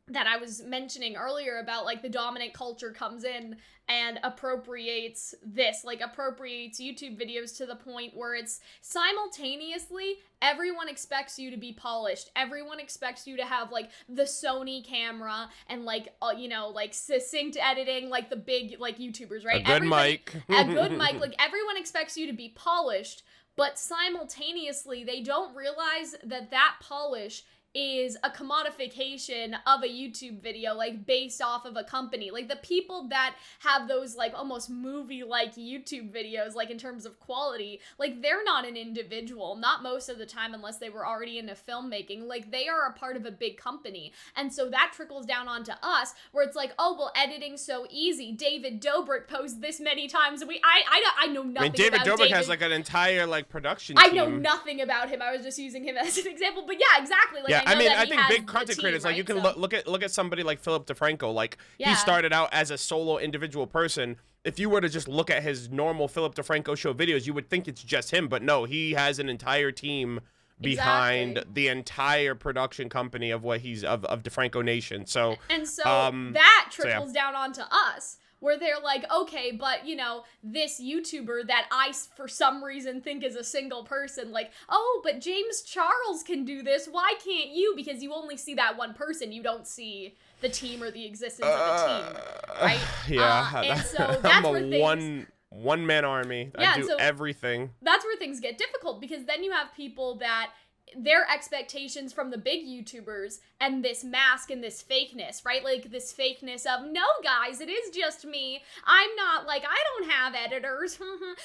that I was mentioning earlier about, like, the dominant culture comes in and appropriates this, like, appropriates YouTube videos to the point where it's simultaneously everyone expects you to be polished. Everyone expects you to have, like, the Sony camera and, like, you know, like, succinct editing, like the big, like, YouTubers, right? A good mic. A good mic. Like, everyone expects you to be polished, but simultaneously they don't realize that that polish is a commodification of a YouTube video, like, based off of a company. Like, the people that have those, like, almost movie-like YouTube videos, like, in terms of quality, like, they're not an individual, not most of the time unless they were already into filmmaking. Like, they are a part of a big company. And so that trickles down onto us, where it's like, oh, well, editing's so easy. David Dobrik posts this many times a week. I know nothing about David Dobrik has, like, an entire, like, production team. I know nothing about him. I was just using him as an example. But yeah, exactly. Like, yeah, I think big content content creators, like, you can look at somebody like Philip DeFranco. Like, Yeah. he started out as a solo individual person. If you were to just look at his normal Philip DeFranco show videos, you would think it's just him, but no, he has an entire team behind the entire production company of what he's of DeFranco Nation. So that trickles down onto us, where they're like, okay, but, you know, this YouTuber that I, for some reason, think is a single person, like, oh, but James Charles can do this, why can't you? Because you only see that one person, you don't see the team or the existence of the team, right? Yeah. And so that's I'm where things... one-man army. Yeah, I do everything. That's where things get difficult, because then you have people that their expectations from the big YouTubers and this mask and this fakeness, right? Like, this fakeness of, no, guys, it is just me. I'm not, like, I don't have editors.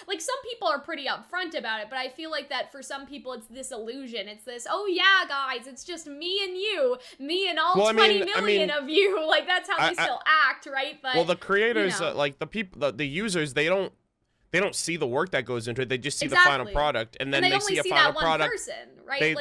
Like, some people are pretty upfront about it, but I feel like that for some people it's this illusion. It's this, oh, yeah, guys, it's just me and you. Me and all 20 million of you. Like, that's how they still act, right? But, well, the creators, you know. like, the people, the users, they don't see the work that goes into it. They just see the final product, and then they see a final product. Person, right?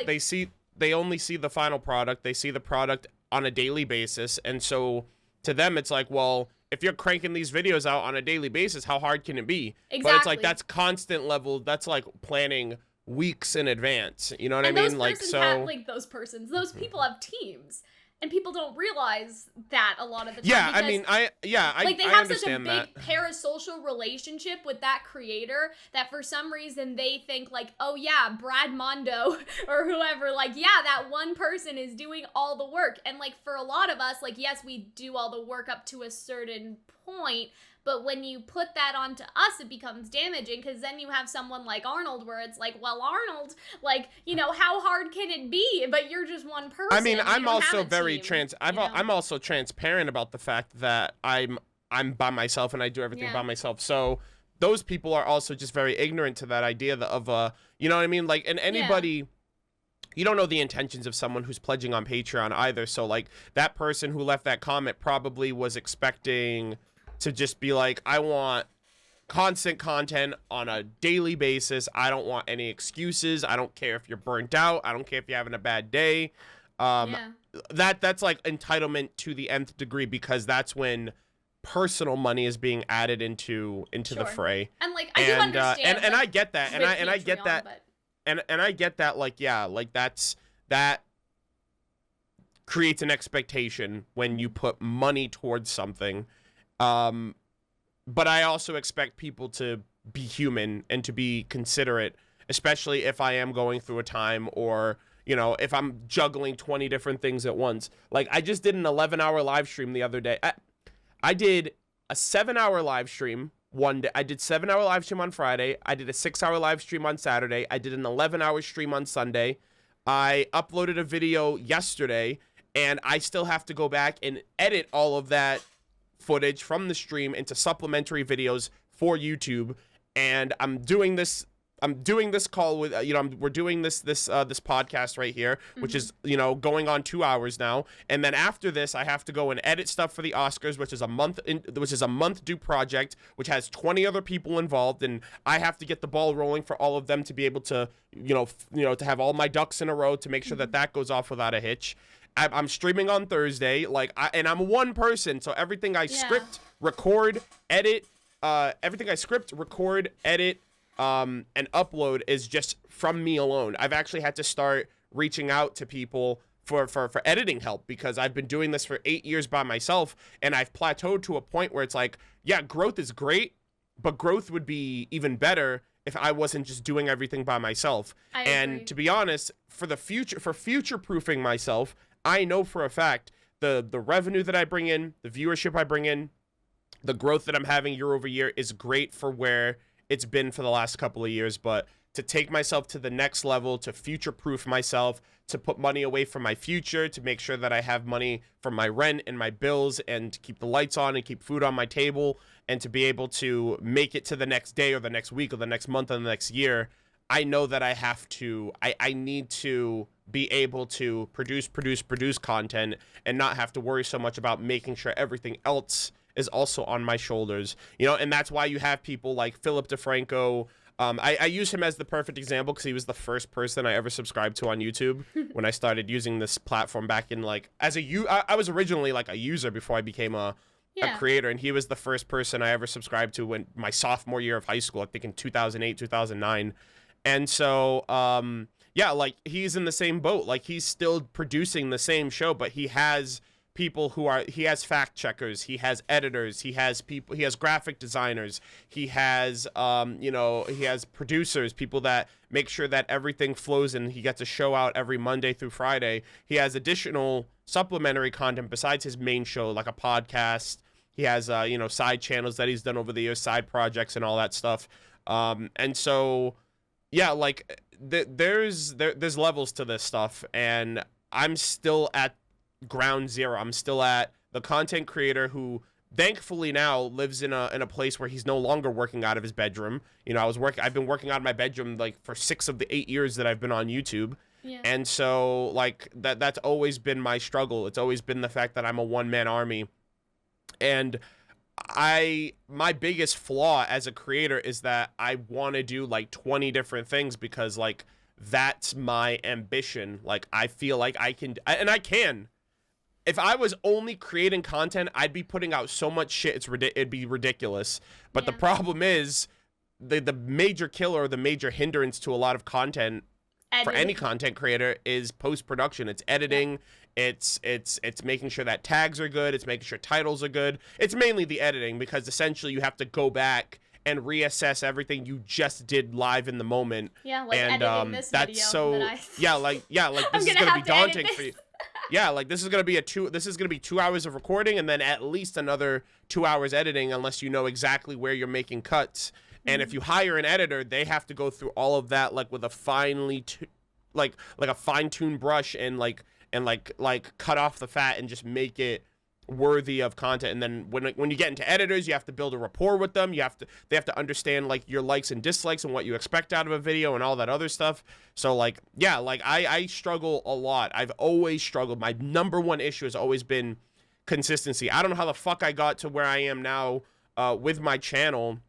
They only see the final product. They see the product on a daily basis, and so to them, it's like, well, if you're cranking these videos out on a daily basis, how hard can it be? Exactly. But it's like, that's constant level. That's like planning weeks in advance. You know what I mean? Like, so those people have teams. And people don't realize that a lot of the time. Yeah, because, like, they have such a big parasocial relationship with that creator that for some reason they think, like, oh yeah, Brad Mondo or whoever, like, yeah, that one person is doing all the work. And, like, for a lot of us, like, yes, we do all the work up to a certain point, but when you put that onto us, it becomes damaging, because then you have someone like Arnold where it's like, well, Arnold, like, you know, how hard can it be? But you're just one person. I mean, I'm also very I'm also transparent about the fact that I'm by myself and I do everything by myself. So those people are also just very ignorant to that idea of you know what I mean? Like, and anybody... You don't know the intentions of someone who's pledging on Patreon either. So, like, that person who left that comment probably was expecting to just be like, I want constant content on a daily basis. I don't want any excuses. I don't care if you're burnt out. I don't care if you're having a bad day. That's like entitlement to the nth degree, because that's when personal money is being added into the fray. And, like, I do understand. And I get that. And I get that. But... And I get that, like, yeah, like, that creates an expectation when you put money towards something. But I also expect people to be human and to be considerate, especially if I am going through a time, or, you know, if I'm juggling 20 different things at once. Like, I just did an 11-hour live stream the other day. I did a 7-hour live stream one day. I did 7-hour live stream on Friday. I did a 6-hour live stream on Saturday. I did an 11-hour stream on Sunday. I uploaded a video yesterday, and I still have to go back and edit all of that footage from the stream into supplementary videos for YouTube. And I'm doing this I'm doing this call with we're doing this podcast right here, which is going on 2 hours now, and then after this I have to go and edit stuff for the Oscars, which is a month due project, which has 20 other people involved, and I have to get the ball rolling for all of them to be able to to have all my ducks in a row to make sure that goes off without a hitch. I'm streaming on Thursday, and I'm one person, so everything I script, record, edit, everything I script, record, edit, and upload is just from me alone. I've actually had to start reaching out to people for editing help, because I've been doing this for 8 years by myself, and I've plateaued to a point where it's like, yeah, growth is great, but growth would be even better if I wasn't just doing everything by myself. I agree. To be honest, for future proofing myself, I know for a fact the revenue that I bring in, the viewership I bring in, the growth that I'm having year over year is great for where it's been for the last couple of years. But to take myself to the next level, to future proof myself, to put money away for my future, to make sure that I have money for my rent and my bills, and to keep the lights on and keep food on my table, and to be able to make it to the next day or the next week or the next month or the next year, I know that I need to be able to produce content and not have to worry so much about making sure everything else is also on my shoulders, and that's why you have people like Philip DeFranco. I use him as the perfect example because he was the first person I ever subscribed to on YouTube when I started using this platform back in I was originally like a user before I became a creator, and he was the first person I ever subscribed to when my sophomore year of high school, I think in 2008, 2009. And so, he's in the same boat. Like, he's still producing the same show, but he has people he has fact checkers, he has editors, he has graphic designers, he has he has producers, people that make sure that everything flows and he gets a show out every Monday through Friday. He has additional supplementary content besides his main show, like a podcast. He has side channels that he's done over the years, side projects and all that stuff. And so there's levels to this stuff, and I'm still at ground zero. I'm still at the content creator who thankfully now lives in a place where he's no longer working out of his bedroom. I've been working out of my bedroom like for 6 of the 8 years that I've been on YouTube. Yeah. And so that's always been my struggle. It's always been the fact that I'm a one-man army. And my biggest flaw as a creator is that I want to do like 20 different things because that's my ambition. Like, I feel like I can. If I was only creating content, I'd be putting out so much shit, it'd be ridiculous. But the problem is, the major killer, the major hindrance to a lot of content for any content creator is post-production. It's editing. It's making sure that tags are good. It's making sure titles are good. It's mainly the editing, because essentially you have to go back and reassess everything you just did live in the moment. Yeah, like editing this that's video. so that this is gonna be daunting for you. Yeah, this is gonna be 2 hours of recording and then at least another 2 hours editing, unless you know exactly where you're making cuts. And if you hire an editor, they have to go through all of that with a fine-tuned brush and cut off the fat and just make it worthy of content. And then when you get into editors, you have to build a rapport with them. They have to understand your likes and dislikes and what you expect out of a video and all that other stuff. So I struggle a lot. I've always struggled. My number one issue has always been consistency. I don't know how the fuck I got to where I am now with my channel.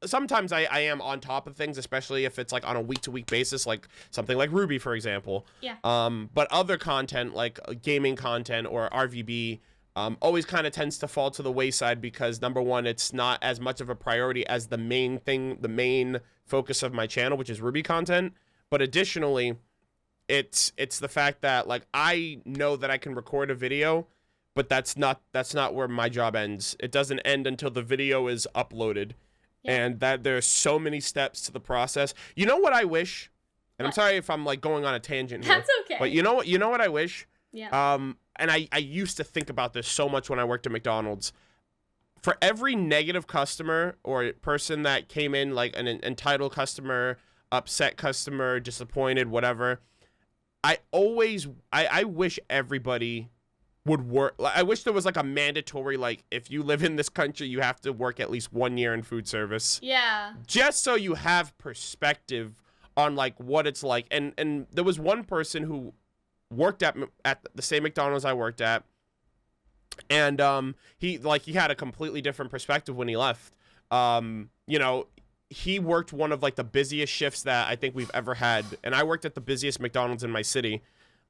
Sometimes I am on top of things, especially if it's on a week-to-week basis, like something like Ruby, for example. Yeah. But other content, like gaming content or RVB, always kind of tends to fall to the wayside because, number one, it's not as much of a priority as the main focus of my channel, which is Ruby content. But additionally, it's the fact that I know that I can record a video, but that's not where my job ends. It doesn't end until the video is uploaded. Yeah. And that there's so many steps to the process. You know what I wish? And I'm sorry if I'm going on a tangent here. That's okay. But you know what I wish? Yeah. And I used to think about this so much when I worked at McDonald's. For every negative customer or person that came in, an entitled customer, upset customer, disappointed, whatever, I wish everybody would work. Like, I wish there was like a mandatory, like, if you live in this country, you have to work at least 1 year in food service. Yeah. Just so you have perspective on like what it's like. And there was one person who worked at the same McDonald's I worked at, and he had a completely different perspective when he left. You know, he worked one of like the busiest shifts that I think we've ever had, and I worked at the busiest McDonald's in my city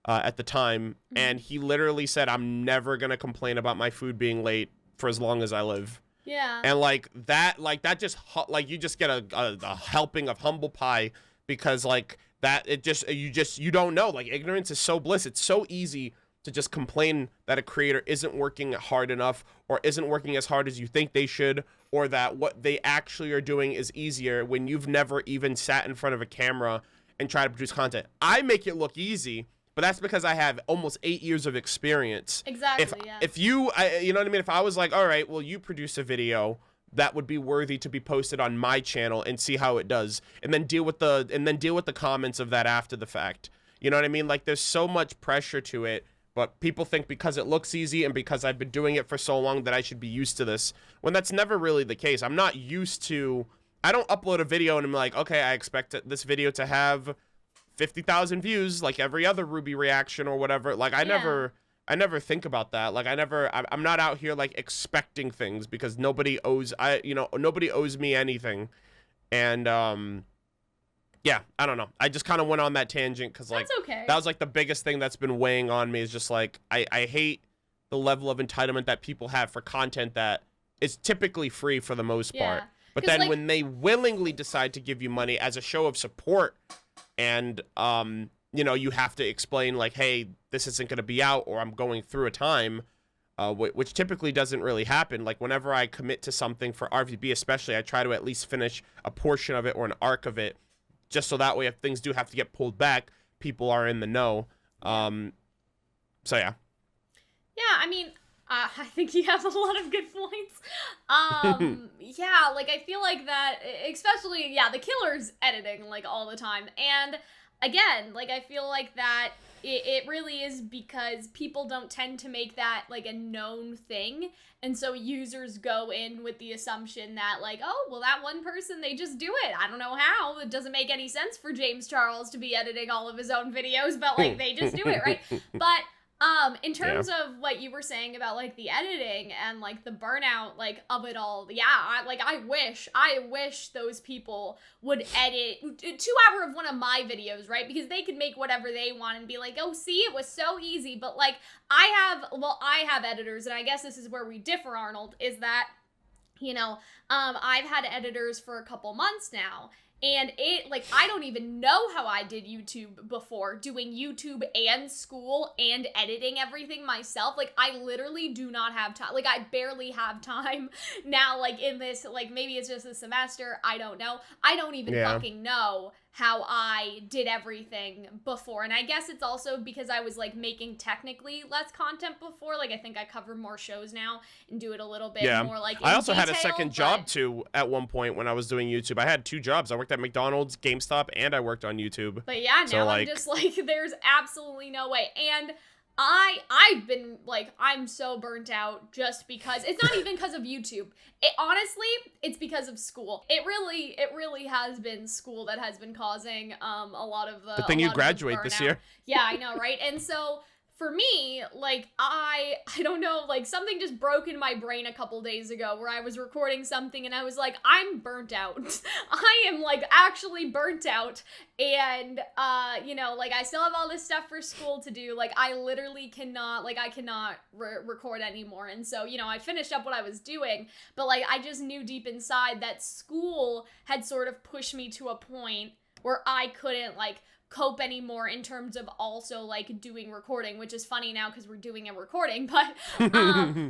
at the time, and he literally said, I'm never gonna complain about my food being late for as long as I live. Yeah. And like that just like you just get a helping of humble pie, because like that you don't know. Like, ignorance is so bliss. It's so easy to just complain that a creator isn't working hard enough, or isn't working as hard as you think they should, or that what they actually are doing is easier, when you've never even sat in front of a camera and tried to produce content. I make it look easy, but that's because I have almost 8 years of experience. Exactly. If you know what I mean? If I was like, all right, well, you produce a video that would be worthy to be posted on my channel and see how it does, and then deal with the comments of that after the fact. You know what I mean? Like, there's so much pressure to it, but people think because it looks easy and because I've been doing it for so long that I should be used to this, when that's never really the case. I'm not used to. I don't upload a video and I'm like, okay, I expect this video to have 50,000 views like every other Ruby reaction or whatever. Like, I never think about that. Like, I'm not out here like expecting things, because nobody owes me anything. And yeah, I don't know. I just kind of went on that tangent because like that was like the biggest thing that's been weighing on me, is just like I hate the level of entitlement that people have for content that is typically free for the most part. But then like, when they willingly decide to give you money as a show of support, and you know, you have to explain like, hey, this isn't going to be out, or I'm going through a time, which typically doesn't really happen. Like, whenever I commit to something for RVB especially, I try to at least finish a portion of it or an arc of it, just so that way if things do have to get pulled back, people are in the know. So yeah. Yeah, I mean, I think he has a lot of good points. Yeah, like, I feel like that, especially, the killer's editing, like, all the time. And, again, like, I feel like that it really is because people don't tend to make that, like, a known thing. And so users go in with the assumption that, like, oh, well, that one person, they just do it. I don't know how. It doesn't make any sense for James Charles to be editing all of his own videos, but, like, they just do it, right? But in terms of what you were saying about, like, the editing and, like, the burnout, like, of it all, I wish those people would edit 2 hours of one of my videos, right? Because they could make whatever they want and be like, oh, see, it was so easy. But, like, I have editors, and I guess this is where we differ, Arnold, is that, you know, I've had editors for a couple months now. And I don't even know how I did YouTube before, doing YouTube and school and editing everything myself. Like, I literally do not have time. Like, I barely have time now, like, in this, like, maybe it's just a semester. I don't know. I don't even fucking know how I did everything before. And I guess it's also because I was, like, making technically less content before. Like, I think I cover more shows now and do it a little bit more, like, in I also detail, had a second job, too, at one point when I was doing YouTube. I had 2 jobs. I worked at McDonald's, GameStop, and I worked on YouTube. But yeah, now so, I'm just like, there's absolutely no way. And I've been, like, I'm so burnt out just because, it's not even because of YouTube. Honestly, it's because of school. It really has been school that has been causing a lot of the... Good thing you graduate this year. Yeah, I know, right? And so, for me, like, I don't know, like, something just broke in my brain a couple days ago where I was recording something and I was like, I'm burnt out. I am, like, actually burnt out. And, you know, like, I still have all this stuff for school to do. Like, I literally cannot, like, I cannot record anymore. And so, you know, I finished up what I was doing, but, like, I just knew deep inside that school had sort of pushed me to a point where I couldn't, like, cope anymore in terms of also, like, doing recording, which is funny now because we're doing a recording, but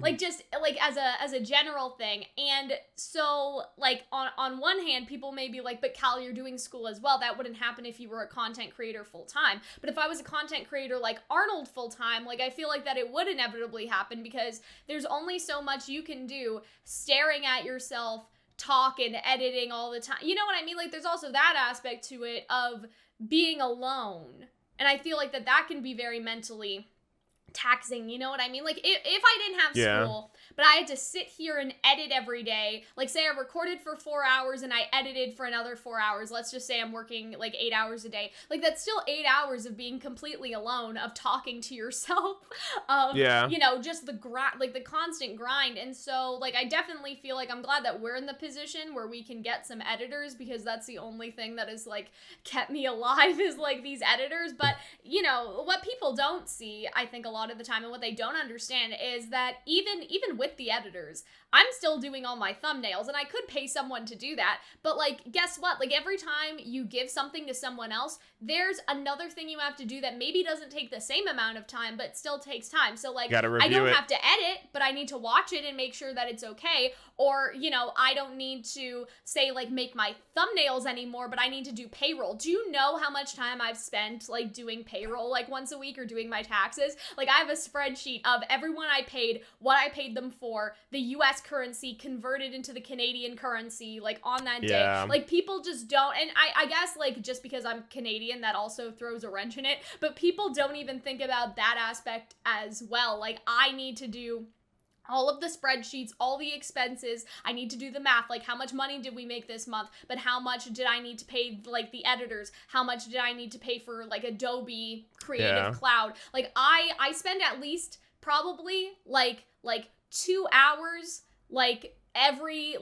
like, just like as a general thing. And so, like, on one hand, people may be like, but Cal, you're doing school as well. That wouldn't happen if you were a content creator full-time. But if I was a content creator like Arnold full-time, like, I feel like that it would inevitably happen, because there's only so much you can do staring at yourself talk and editing all the time. You know what I mean? Like, there's also that aspect to it of being alone. And I feel like that can be very mentally taxing, you know what I mean? Like, if I didn't have school, but I had to sit here and edit every day, like, say I recorded for 4 hours and I edited for another 4 hours, let's just say I'm working, like, 8 hours a day, like, that's still 8 hours of being completely alone, of talking to yourself, of, you know, just the grind, like, the constant grind, and so, like, I definitely feel like I'm glad that we're in the position where we can get some editors, because that's the only thing that has, like, kept me alive is, like, these editors, but, you know, what people don't see, I think, a lot of the time, and what they don't understand is that even with the editors, I'm still doing all my thumbnails, and I could pay someone to do that, but, like, guess what? Like, every time you give something to someone else, there's another thing you have to do that maybe doesn't take the same amount of time, but still takes time. So, like, I don't have to edit, but I need to watch it and make sure that it's okay, or, you know, I don't need to, say, like, make my thumbnails anymore, but I need to do payroll. Do you know how much time I've spent, like, doing payroll, like, once a week, or doing my taxes? Like, I have a spreadsheet of everyone I paid, what I paid them for, the US currency converted into the Canadian currency, like, on that day. Like, people just don't, and I guess, like, just because I'm Canadian, that also throws a wrench in it, but people don't even think about that aspect as well. Like, I need to do all of the spreadsheets, all the expenses, I need to do the math, like, how much money did we make this month, but how much did I need to pay, like, the editors, how much did I need to pay for, like, Adobe Creative Cloud, like, I spend at least probably, like 2 hours, like, every,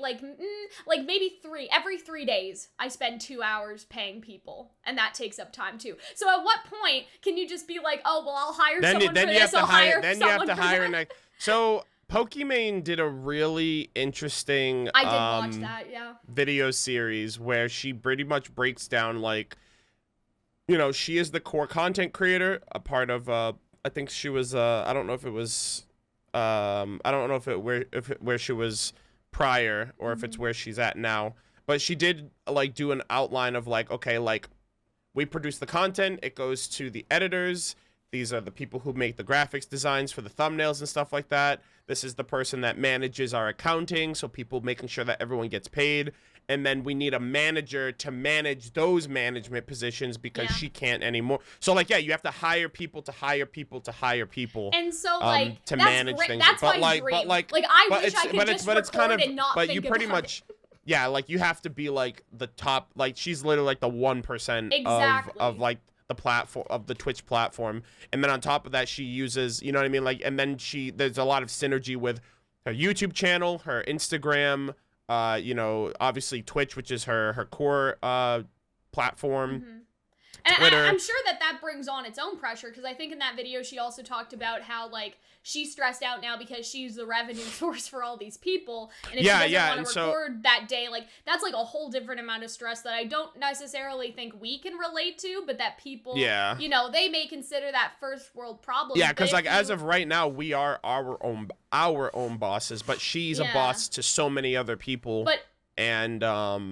maybe every 3 days, I spend 2 hours paying people, and that takes up time too. So at what point can you just be like, oh, well, I'll hire someone for this, I'll hire someone for that? Then you have to hire next. So Pokimane did a really interesting I did watch that, video series where she pretty much breaks down, like, you know, she is the core content creator, a part of I think she was I don't know if it was I don't know where she was prior, or if it's where she's at now, but she did, like, do an outline of, like, okay, like, we produce the content, it goes to the editors, these are the people who make the graphics designs for the thumbnails and stuff like that, this is the person that manages our accounting, so people making sure that everyone gets paid, and then we need a manager to manage those management positions, because she can't anymore. So, like, you have to hire people to hire people to hire people, and so, like, to manage things. That's my dream. I wish I could just record and not think about it. But you pretty much, like, you have to be, like, the top, like, she's literally, like, the 1% of like, the platform, of the Twitch platform, and then on top of that, she uses, you know what I mean, like, and then there's a lot of synergy with her YouTube channel, her Instagram, you know, obviously Twitch, which is her core platform. And I'm sure that brings on its own pressure, because I think in that video she also talked about how, like, she's stressed out now because she's the revenue source for all these people, and if she doesn't want to record that day, like, that's, like, a whole different amount of stress that I don't necessarily think we can relate to, but that people, you know, they may consider that first world problem. Yeah, because, like, as of right now, we are our own bosses, but she's a boss to so many other people, and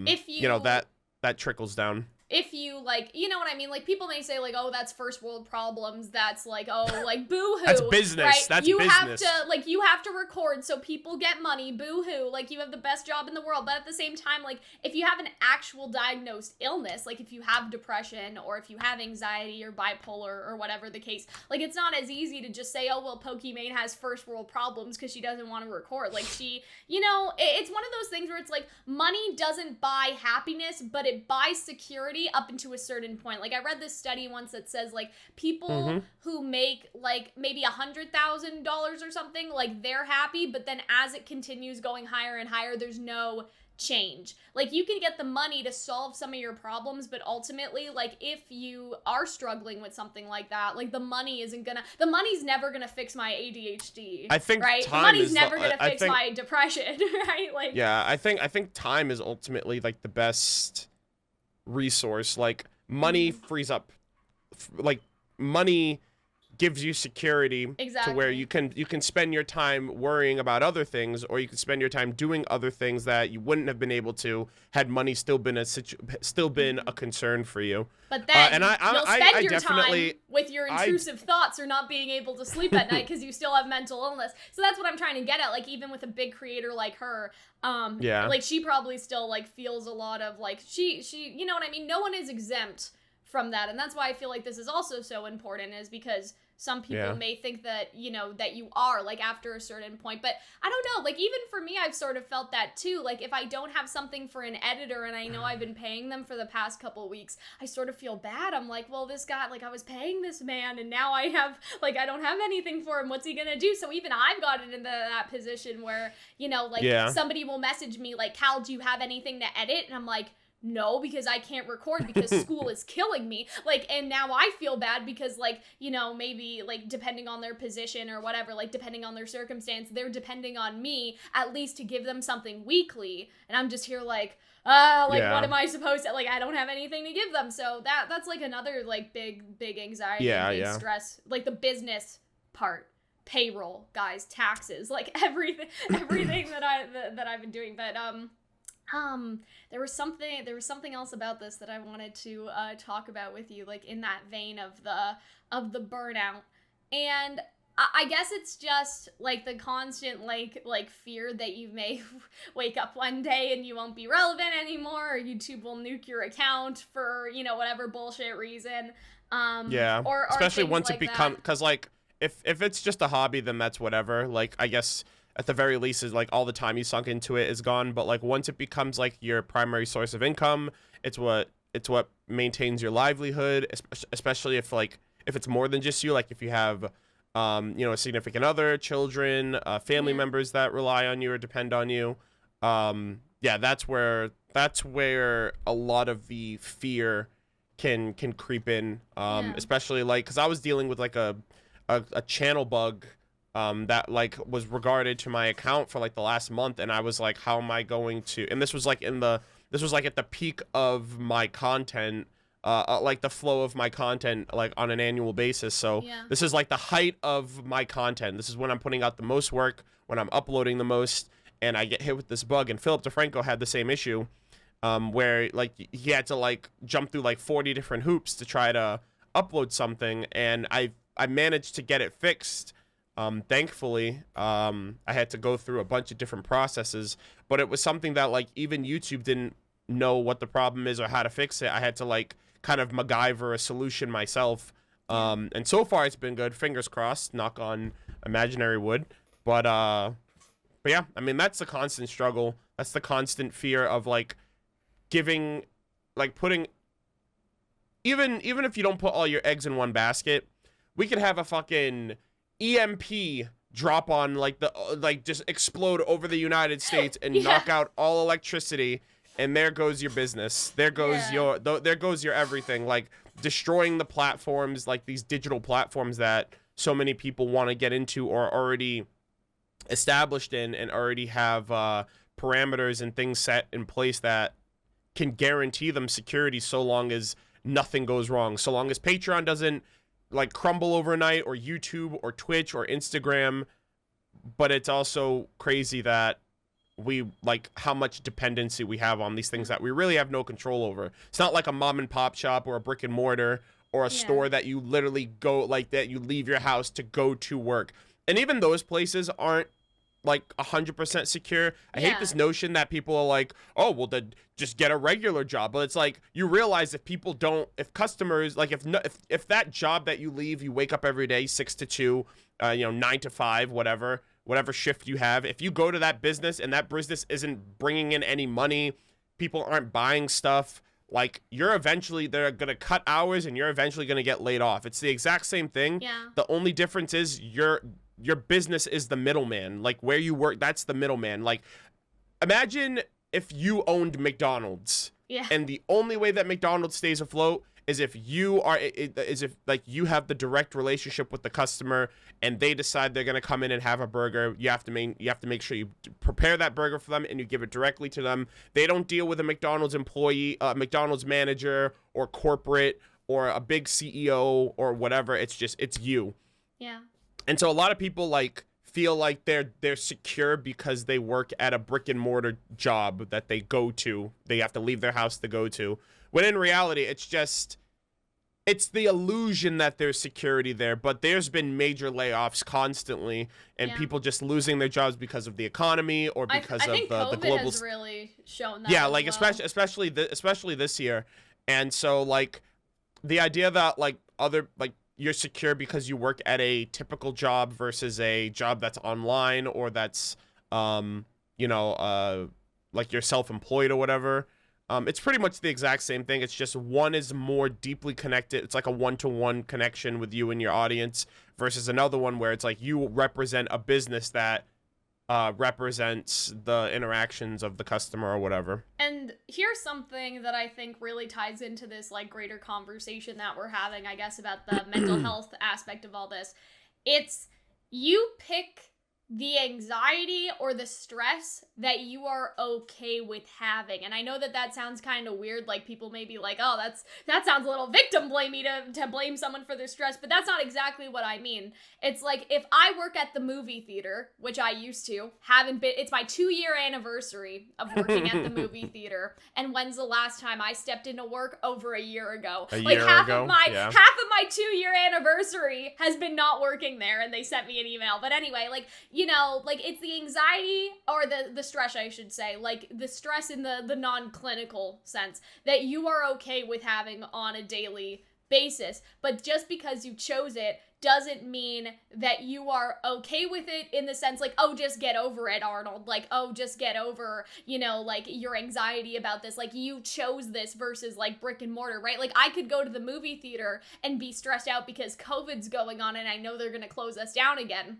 if you know, that trickles down. If you, like, you know what I mean? Like, people may say, like, oh, that's first world problems. That's, like, oh, like, boo-hoo. That's business. Right? That's you business. You have to record so people get money. Boo-hoo. Like, you have the best job in the world. But at the same time, like, if you have an actual diagnosed illness, like, if you have depression, or if you have anxiety or bipolar or whatever the case, like, it's not as easy to just say, oh, well, Pokimane has first world problems because she doesn't want to record. Like, she, you know, it's one of those things where it's like, money doesn't buy happiness, but it buys security up into a certain point. Like, I read this study once that says, like, people who make, like, maybe $100,000 or something, like, they're happy, but then as it continues going higher and higher, there's no change. Like, you can get the money to solve some of your problems, but ultimately, like, if you are struggling with something like that, like, the money's never gonna fix my ADHD. I think, right? The money's never gonna fix my depression, right? Like, yeah, I think time is ultimately, like, the best resource. Like, money frees up, like, money gives you security to where you can spend your time worrying about other things, or you can spend your time doing other things that you wouldn't have been able to had money still been a concern for you. But then you'll spend your time with your intrusive thoughts, or not being able to sleep at night because you still have mental illness. So that's what I'm trying to get at. Like, even with a big creator like her, like, she probably still, like, feels a lot of, like, she you know what I mean? No one is exempt from that, and that's why I feel like this is also so important, is because some people may think that, you know, that you are, like, after a certain point. But I don't know, like, even for me, I've sort of felt that too. Like, if I don't have something for an editor and I know I've been paying them for the past couple weeks, I sort of feel bad. I'm like, well, this guy, like, I was paying this man and now I have, like, I don't have anything for him. What's he gonna do? So even I've gotten into that position where, you know, like, somebody will message me like, Cal, do you have anything to edit? And I'm like, no, because I can't record because school is killing me. Like, and now I feel bad because, like, you know, maybe, like, depending on their position or whatever, like, depending on their circumstance, they're depending on me at least to give them something weekly. And I'm just here like, what am I supposed to, like, I don't have anything to give them. So that's like another, like, big anxiety, big stress, like the business part, payroll, guys, taxes, like everything that I've been doing. But, there was something else about this that I wanted to talk about with you, like in that vein of the burnout. And I guess it's just like the constant like fear that you may wake up one day and you won't be relevant anymore, or YouTube will nuke your account for, you know, whatever bullshit reason. Or especially once like it becomes, because like if it's just a hobby, then that's whatever. Like, I guess at the very least is like all the time you sunk into it is gone. But like once it becomes like your primary source of income, it's what maintains your livelihood, especially if it's more than just you. Like if you have you know, a significant other, children, family members that rely on you or depend on you. That's where a lot of the fear can creep in. Especially like, cause I was dealing with like a channel bug that like was regarded to my account for like the last month, and I was like, how am I going to, and this was like at the peak of my content, like the flow of my content, like on an annual basis. So this is like the height of my content. This is when I'm putting out the most work, when I'm uploading the most, and I get hit with this bug. And Philip DeFranco had the same issue, where like he had to like jump through like 40 different hoops to try to upload something, and I managed to get it fixed. Thankfully, I had to go through a bunch of different processes, but it was something that like even YouTube didn't know what the problem is or how to fix it. I had to like kind of MacGyver a solution myself. And so far it's been good. Fingers crossed, knock on imaginary wood. But yeah, I mean, that's the constant struggle. That's the constant fear of like putting, even if you don't put all your eggs in one basket, we could have a fucking EMP drop on just explode over the United States and knock out all electricity, and there goes your business. There goes your everything, like destroying the platforms, like these digital platforms that so many people want to get into or are already established in and already have parameters and things set in place that can guarantee them security so long as nothing goes wrong, so long as Patreon doesn't like crumble overnight, or YouTube or Twitch or Instagram. But it's also crazy that we like how much dependency we have on these things that we really have no control over. It's not like a mom and pop shop or a brick and mortar or a store that you literally go, like that you leave your house to go to work. And even those places aren't like 100% secure. I hate this notion that people are like, oh, well, then just get a regular job. But it's like, you realize if customers, like if that job that you leave, you wake up every day 6 to 2, 9 to 5, whatever shift you have, if you go to that business and that business isn't bringing in any money, people aren't buying stuff, like they're going to cut hours and you're eventually going to get laid off. It's the exact same thing. The only difference is your business is the middleman. Like where you work, that's the middleman. Like imagine if you owned McDonald's, and the only way that McDonald's stays afloat is if you have the direct relationship with the customer and they decide they're going to come in and have a burger. You have to make sure you prepare that burger for them and you give it directly to them. They don't deal with a McDonald's employee, McDonald's manager or corporate or a big CEO or whatever. It's you. And so a lot of people like feel like they're secure because they work at a brick and mortar job that they go to. They have to leave their house to go to. When in reality, it's the illusion that there's security there, but there's been major layoffs constantly and people just losing their jobs because of the economy or because I think of the COVID global has really shown that. Yeah, like well. especially this year. And so like the idea that like other like you're secure because you work at a typical job versus a job that's online or that's, you know, like you're self-employed or whatever. It's pretty much the exact same thing. It's just one is more deeply connected. It's like a one-to-one connection with you and your audience versus another one where it's like you represent a business that represents the interactions of the customer or whatever. And here's something that I think really ties into this like greater conversation that we're having, I guess, about the mental health aspect of all this. It's you pick the anxiety or the stress that you are okay with having. And I know that that sounds kind of weird. Like people may be like, oh, that sounds a little victim blamey to blame someone for their stress, but that's not exactly what I mean. It's like if I work at the movie theater, which I used to, it's my 2-year anniversary of working at the movie theater. And when's the last time I stepped into work? Over a year ago. Half of my 2-year anniversary has been not working there, and they sent me an email. But anyway, like, you know, like it's the anxiety or the stress, I should say, like the stress in the non-clinical sense that you are okay with having on a daily basis. But just because you chose it doesn't mean that you are okay with it in the sense like, oh, just get over it, Arnold. Like, oh, just get over, you know, like your anxiety about this. Like you chose this versus like brick and mortar, right? Like I could go to the movie theater and be stressed out because COVID's going on and I know they're going to close us down again.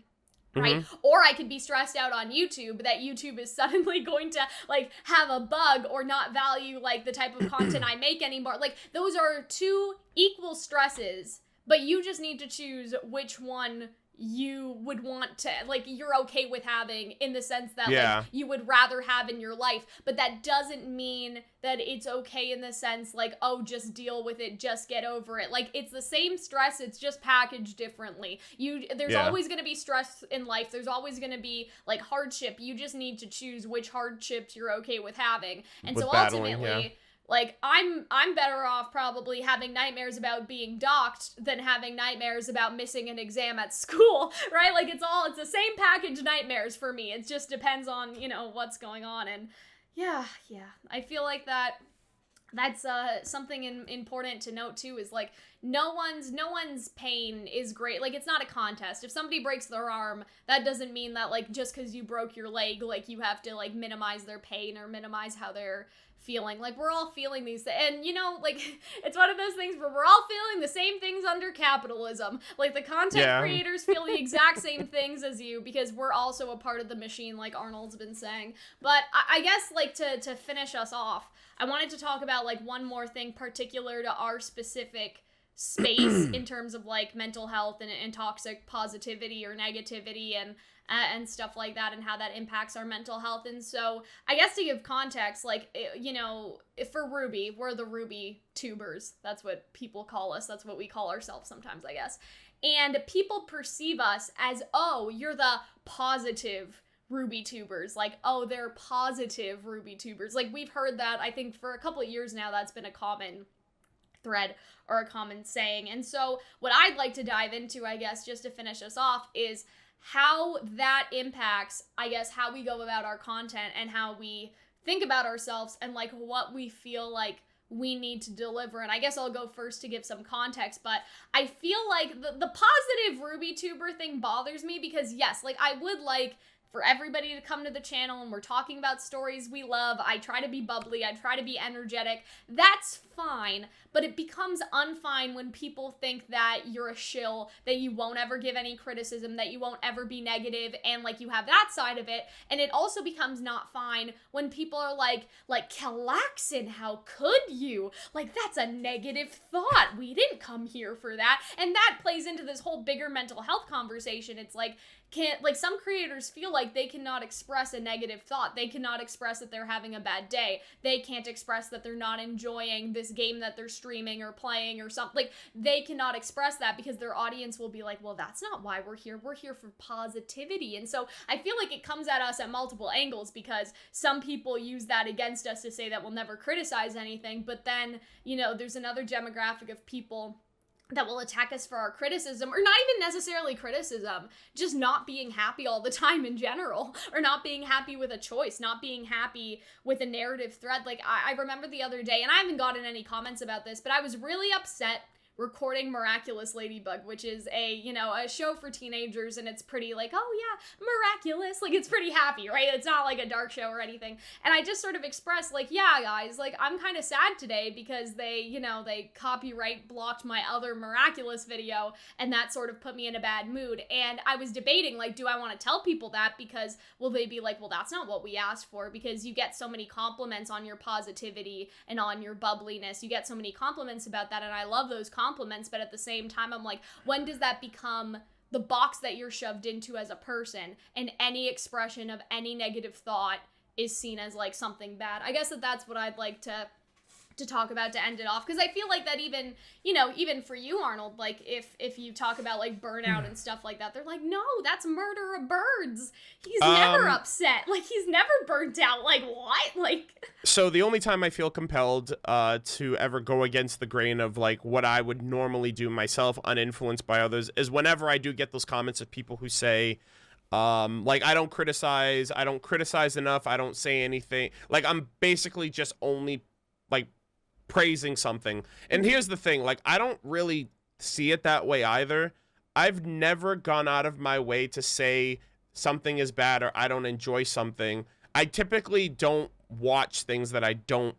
Right? Mm-hmm. Or I could be stressed out on YouTube that YouTube is suddenly going to like have a bug or not value like the type of content I make anymore. Like those are two equal stresses, but you just need to choose which one you would want to, like, you're okay with having in the sense that like you would rather have in your life. But that doesn't mean that it's okay in the sense like, oh, just deal with it, just get over it. Like it's the same stress, it's just packaged differently. There's always going to be stress in life. There's always going to be like hardship. You just need to choose which hardships you're okay with having. And with so ultimately like, I'm better off probably having nightmares about being doxxed than having nightmares about missing an exam at school, right? Like, it's the same package nightmares for me. It just depends on, you know, what's going on. And yeah, I feel like that's something important to note too, is like no one's pain is great. Like it's not a contest. If somebody breaks their arm, that doesn't mean that like just because you broke your leg, like you have to like minimize their pain or minimize how they're feeling. Like we're all feeling these and you know, like it's one of those things where we're all feeling the same things under capitalism. Like the content creators feel the exact same things as you because we're also a part of the machine, like Arnold's been saying. But I guess like to finish us off, I wanted to talk about like one more thing particular to our specific space in terms of like mental health and toxic positivity or negativity and stuff like that and how that impacts our mental health. And so I guess to give context, like, you know, for Ruby, we're the Ruby tubers. That's what people call us. That's what we call ourselves sometimes, I guess. And people perceive us as, oh, you're the positive Ruby tubers, like, oh, they're positive Ruby tubers. Like we've heard that, I think for a couple of years now, that's been a common thread or a common saying. And so what I'd like to dive into, I guess, just to finish us off, is how that impacts, I guess, how we go about our content and how we think about ourselves and like what we feel like we need to deliver. And I guess I'll go first to give some context, but I feel like the positive Ruby tuber thing bothers me because yes, like I would like for everybody to come to the channel and we're talking about stories we love. I try to be bubbly. I try to be energetic. That's fine, but it becomes unfine when people think that you're a shill, that you won't ever give any criticism, that you won't ever be negative, and like you have that side of it. And it also becomes not fine when people are like Kalaxin, how could you? Like that's a negative thought. We didn't come here for that. And that plays into this whole bigger mental health conversation. It's like, some creators feel like they cannot express a negative thought. They cannot express that they're having a bad day. They can't express that they're not enjoying this game that they're streaming or playing or something. Like, they cannot express that because their audience will be like, well, that's not why we're here. We're here for positivity. And so I feel like it comes at us at multiple angles because some people use that against us to say that we'll never criticize anything. But then, you know, there's another demographic of people that will attack us for our criticism, or not even necessarily criticism, just not being happy all the time in general, or not being happy with a choice, not being happy with a narrative thread. Like, I remember the other day, and I haven't gotten any comments about this, but I was really upset recording Miraculous Ladybug, which is a, you know, a show for teenagers, and it's pretty like, oh yeah, miraculous, like it's pretty happy, right? It's not like a dark show or anything. And I just sort of expressed like, yeah, guys, like I'm kind of sad today because they, you know, they copyright blocked my other Miraculous video, and that sort of put me in a bad mood. And I was debating, like, do I want to tell people that, because will they be like, well, that's not what we asked for, because you get so many compliments on your positivity and on your bubbliness. You get so many compliments about that, and I love those compliments, but at the same time, I'm like, when does that become the box that you're shoved into as a person, and any expression of any negative thought is seen as like something bad? I guess that's what I'd like to talk about to end it off, because I feel like that even, you know, even for you, Arnold, like if you talk about like Burnout and stuff like that, they're like, no, that's Murder-of-Birds. He's never upset. Like, he's never burnt out. Like, what? Like, so the only time I feel compelled to ever go against the grain of like what I would normally do myself, uninfluenced by others, is whenever I do get those comments of people who say, like, I don't criticize enough, I don't say anything. Like, I'm basically just only like praising something. And here's the thing, like, I don't really see it that way either. I've never gone out of my way to say something is bad or I don't enjoy something. I typically don't watch things that I don't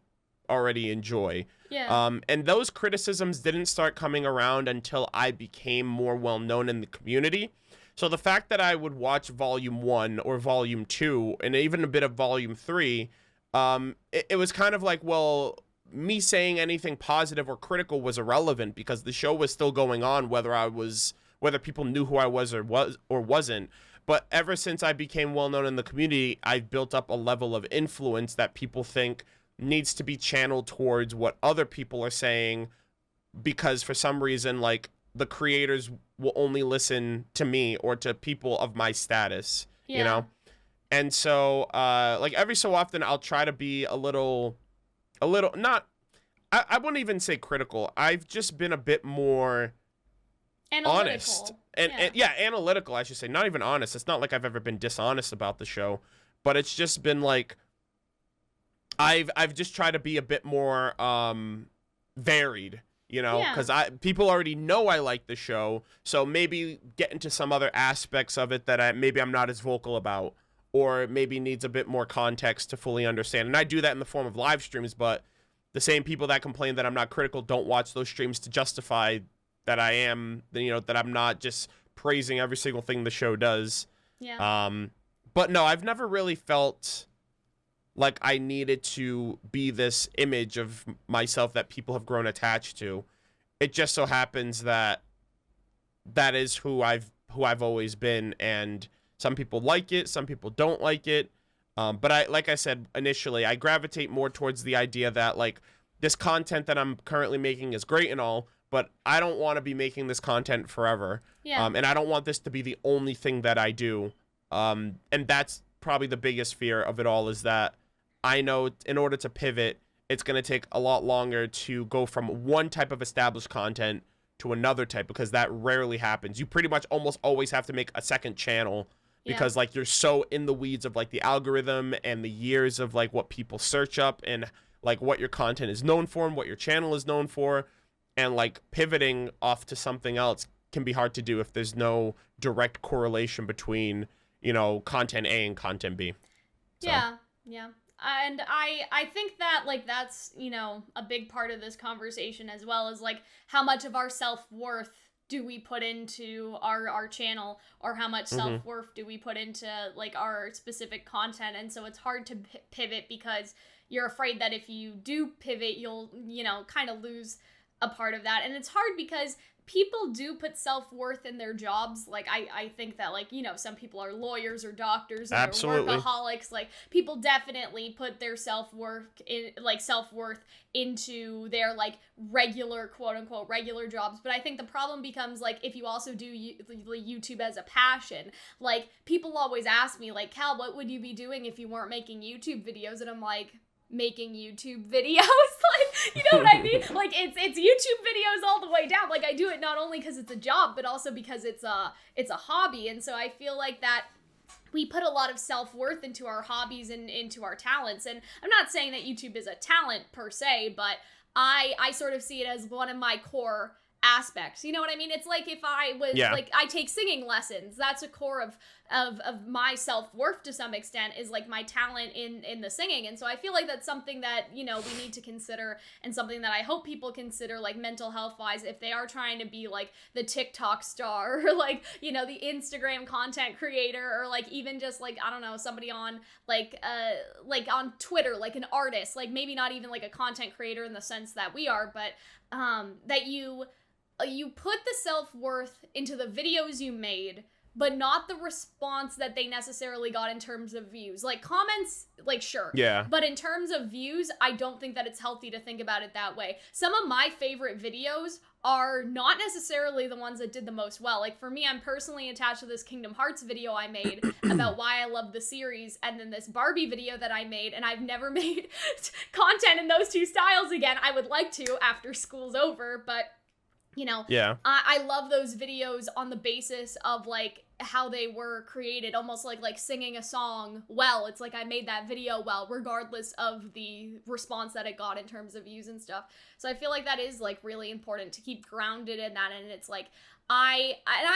already enjoy. yeah. And those criticisms didn't start coming around until I became more well known in the community. So the fact that I would watch Volume 1 or Volume 2 and even a bit of Volume 3, it was kind of like, well, me saying anything positive or critical was irrelevant because the show was still going on, whether people knew who I was or wasn't. But ever since I became well known in the community, I've built up a level of influence that people think needs to be channeled towards what other people are saying, because for some reason, like, the creators will only listen to me or to people of my status, you know? And so, like, every so often I'll try to be a little not, I wouldn't even say critical. I've just been a bit more honest and analytical, I should say. Not even honest. It's not like I've ever been dishonest about the show, but it's just been like, I've just tried to be a bit more varied, you know, because people already know I like the show, so maybe get into some other aspects of it that I'm not as vocal about, or maybe needs a bit more context to fully understand. And I do that in the form of live streams, but the same people that complain that I'm not critical don't watch those streams to justify that I am, you know, that I'm not just praising every single thing the show does. Yeah. But no, I've never really felt like I needed to be this image of myself that people have grown attached to. It just so happens that that is who I've always been, and some people like it, some people don't like it. But like I said initially, I gravitate more towards the idea that, like, this content that I'm currently making is great and all, but I don't want to be making this content forever. Yeah. And I don't want this to be the only thing that I do. And that's probably the biggest fear of it all, is that I know in order to pivot, it's going to take a lot longer to go from one type of established content to another type, because that rarely happens. You pretty much almost always have to make a second channel because like you're so in the weeds of like the algorithm and the years of like what people search up and like what your content is known for and what your channel is known for, and like pivoting off to something else can be hard to do if there's no direct correlation between, you know, content A and content B. So. Yeah. And I think that, like, that's, you know, a big part of this conversation, as well as like how much of our self-worth do we put into our channel, or how much self-worth do we put into like our specific content. And so it's hard to pivot because you're afraid that if you do pivot, you'll, you know, kind of lose a part of that. And it's hard because people do put self-worth in their jobs. Like, I think that, like, you know, some people are lawyers or doctors and Absolutely. they're workaholics. Like, people definitely put their self-worth into their, like, regular, quote-unquote, regular jobs. But I think the problem becomes, like, if you also do YouTube as a passion. Like, people always ask me, like, Cal, what would you be doing if you weren't making YouTube videos? And I'm like, making YouTube videos. Like, you know what I mean? Like, it's YouTube videos all the way down. Like, I do it not only because it's a job, but also because it's a hobby. And so I feel like that we put a lot of self-worth into our hobbies and into our talents. And I'm not saying that YouTube is a talent per se, but I sort of see it as one of my core aspects. You know what I mean? It's like if I was like, I take singing lessons. That's a core of my self-worth to some extent, is like my talent in the singing. And so I feel like that's something that, you know, we need to consider, and something that I hope people consider, like mental health wise, if they are trying to be like the TikTok star, or like, you know, the Instagram content creator, or like even just like, I don't know, somebody on like on Twitter, like an artist, like maybe not even like a content creator in the sense that we are, but that you put the self-worth into the videos you made, but not the response that they necessarily got in terms of views. Like comments, like sure. Yeah. But in terms of views, I don't think that it's healthy to think about it that way. Some of my favorite videos are not necessarily the ones that did the most well. Like for me, I'm personally attached to this Kingdom Hearts video I made about why I love the series, and then this Barbie video that I made, and I've never made content in those two styles again. I would like to after school's over, but you know, I love those videos on the basis of like how they were created, almost like singing a song well. It's like I made that video well, regardless of the response that it got in terms of views and stuff. So I feel like that is like really important to keep grounded in that. And it's like I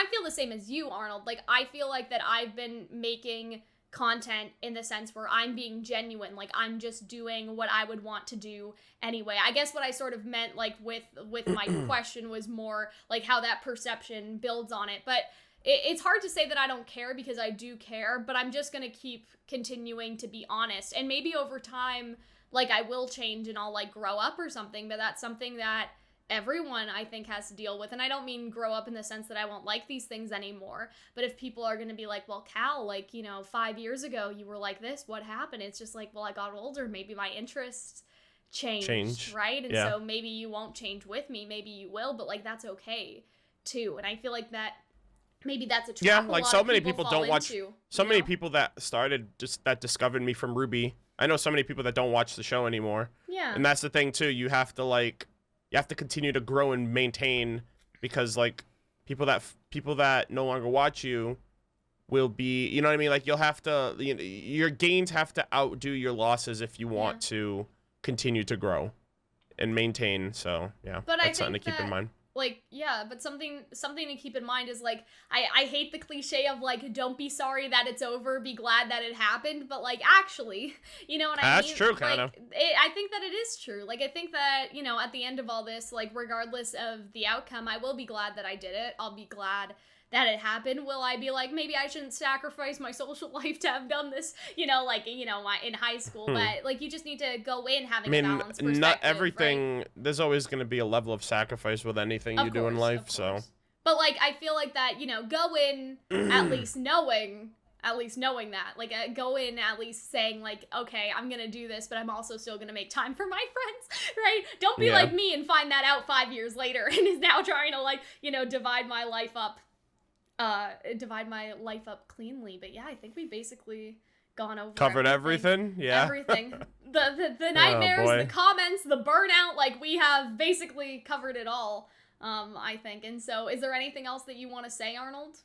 feel the same as you, Arnold. Like I feel like that I've been making content in the sense where I'm being genuine, like I'm just doing what I would want to do anyway. I guess what I sort of meant like with my question was more like how that perception builds on it. But it's hard to say that I don't care, because I do care, but I'm just gonna keep continuing to be honest, and maybe over time like I will change and I'll like grow up or something. But that's something that everyone I think has to deal with. And I don't mean grow up in the sense that I won't like these things anymore, but if people are going to be like, well, Cal, like, you know, 5 years ago you were like this, what happened? It's just like, well, I got older, maybe my interests changed. Right? And so maybe you won't change with me, maybe you will, but like that's okay too. And I feel like that maybe that's a trap like so many people don't watch so many people that started just that discovered me from Ruby. I know so many people that don't watch the show anymore. Yeah. And that's the thing too, you have to continue to grow and maintain, because like people that no longer watch you will be, you know what I mean? Like you'll have to, you know, your gains have to outdo your losses if you want to continue to grow and maintain. So yeah, but that's something to keep in mind. Like, yeah, but something to keep in mind is, like, I hate the cliche of, like, don't be sorry that it's over, be glad that it happened, but, like, actually, you know what I mean? That's true, kind of. I think that it is true. Like, I think that, you know, at the end of all this, like, regardless of the outcome, I will be glad that I did it. I'll be glad that it happened. Will I be like, maybe I shouldn't sacrifice my social life to have done this, you know, like, you know, in high school, but like you just need to go in having a balanced perspective. Not everything, right? There's always going to be a level of sacrifice with anything you do in life, so. But like, I feel like that, you know, go in at least knowing that, like, go in at least saying like, okay, I'm gonna do this, but I'm also still gonna make time for my friends, right? Don't be like me and find that out 5 years later and is now trying to, like, you know, divide my life up cleanly. But yeah, I think we basically covered everything. Everything. The nightmares, the comments, the burnout, like we have basically covered it all, I think. And so is there anything else that you want to say, Arnold?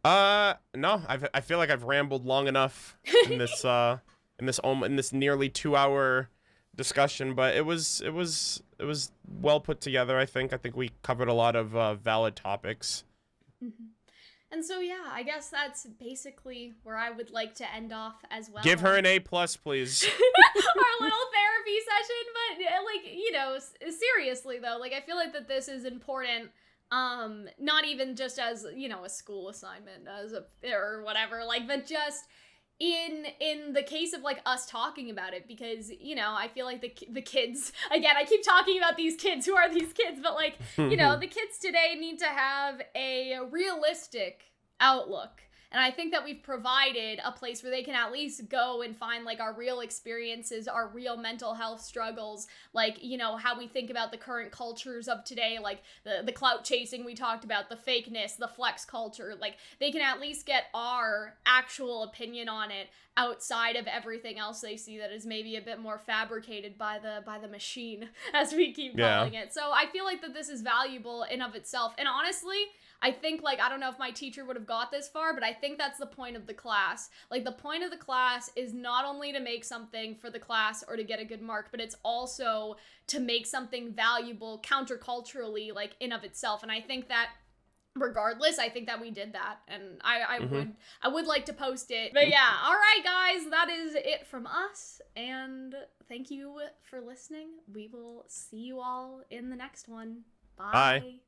No, I feel like I've rambled long enough in this in this nearly 2-hour discussion, but it was well put together. I think we covered a lot of valid topics. Mm-hmm. And so, yeah, I guess that's basically where I would like to end off as well. Give her an A+, please. Our little therapy session, but, like, you know, seriously, though, like, I feel like that this is important, not even just as, you know, a school assignment, or whatever, like, but just in the case of, like, us talking about it, because, you know, I feel like the kids, again, I keep talking about these kids, who are these kids, but, like, you know, the kids today need to have a realistic outlook. And I think that we've provided a place where they can at least go and find, like, our real experiences, our real mental health struggles, like, you know, how we think about the current cultures of today, like the clout chasing we talked about, the fakeness, the flex culture. Like, they can at least get our actual opinion on it outside of everything else they see that is maybe a bit more fabricated by the machine, as we keep calling it. So I feel like that this is valuable in of itself. And honestly, I think, like, I don't know if my teacher would have got this far, but I think that's the point of the class. Like, the point of the class is not only to make something for the class or to get a good mark, but it's also to make something valuable counterculturally, like, in of itself. And I think that regardless, I think that we did that, and I would like to post it. But yeah, all right, guys, that is it from us, and thank you for listening. We will see you all in the next one. Bye. Bye.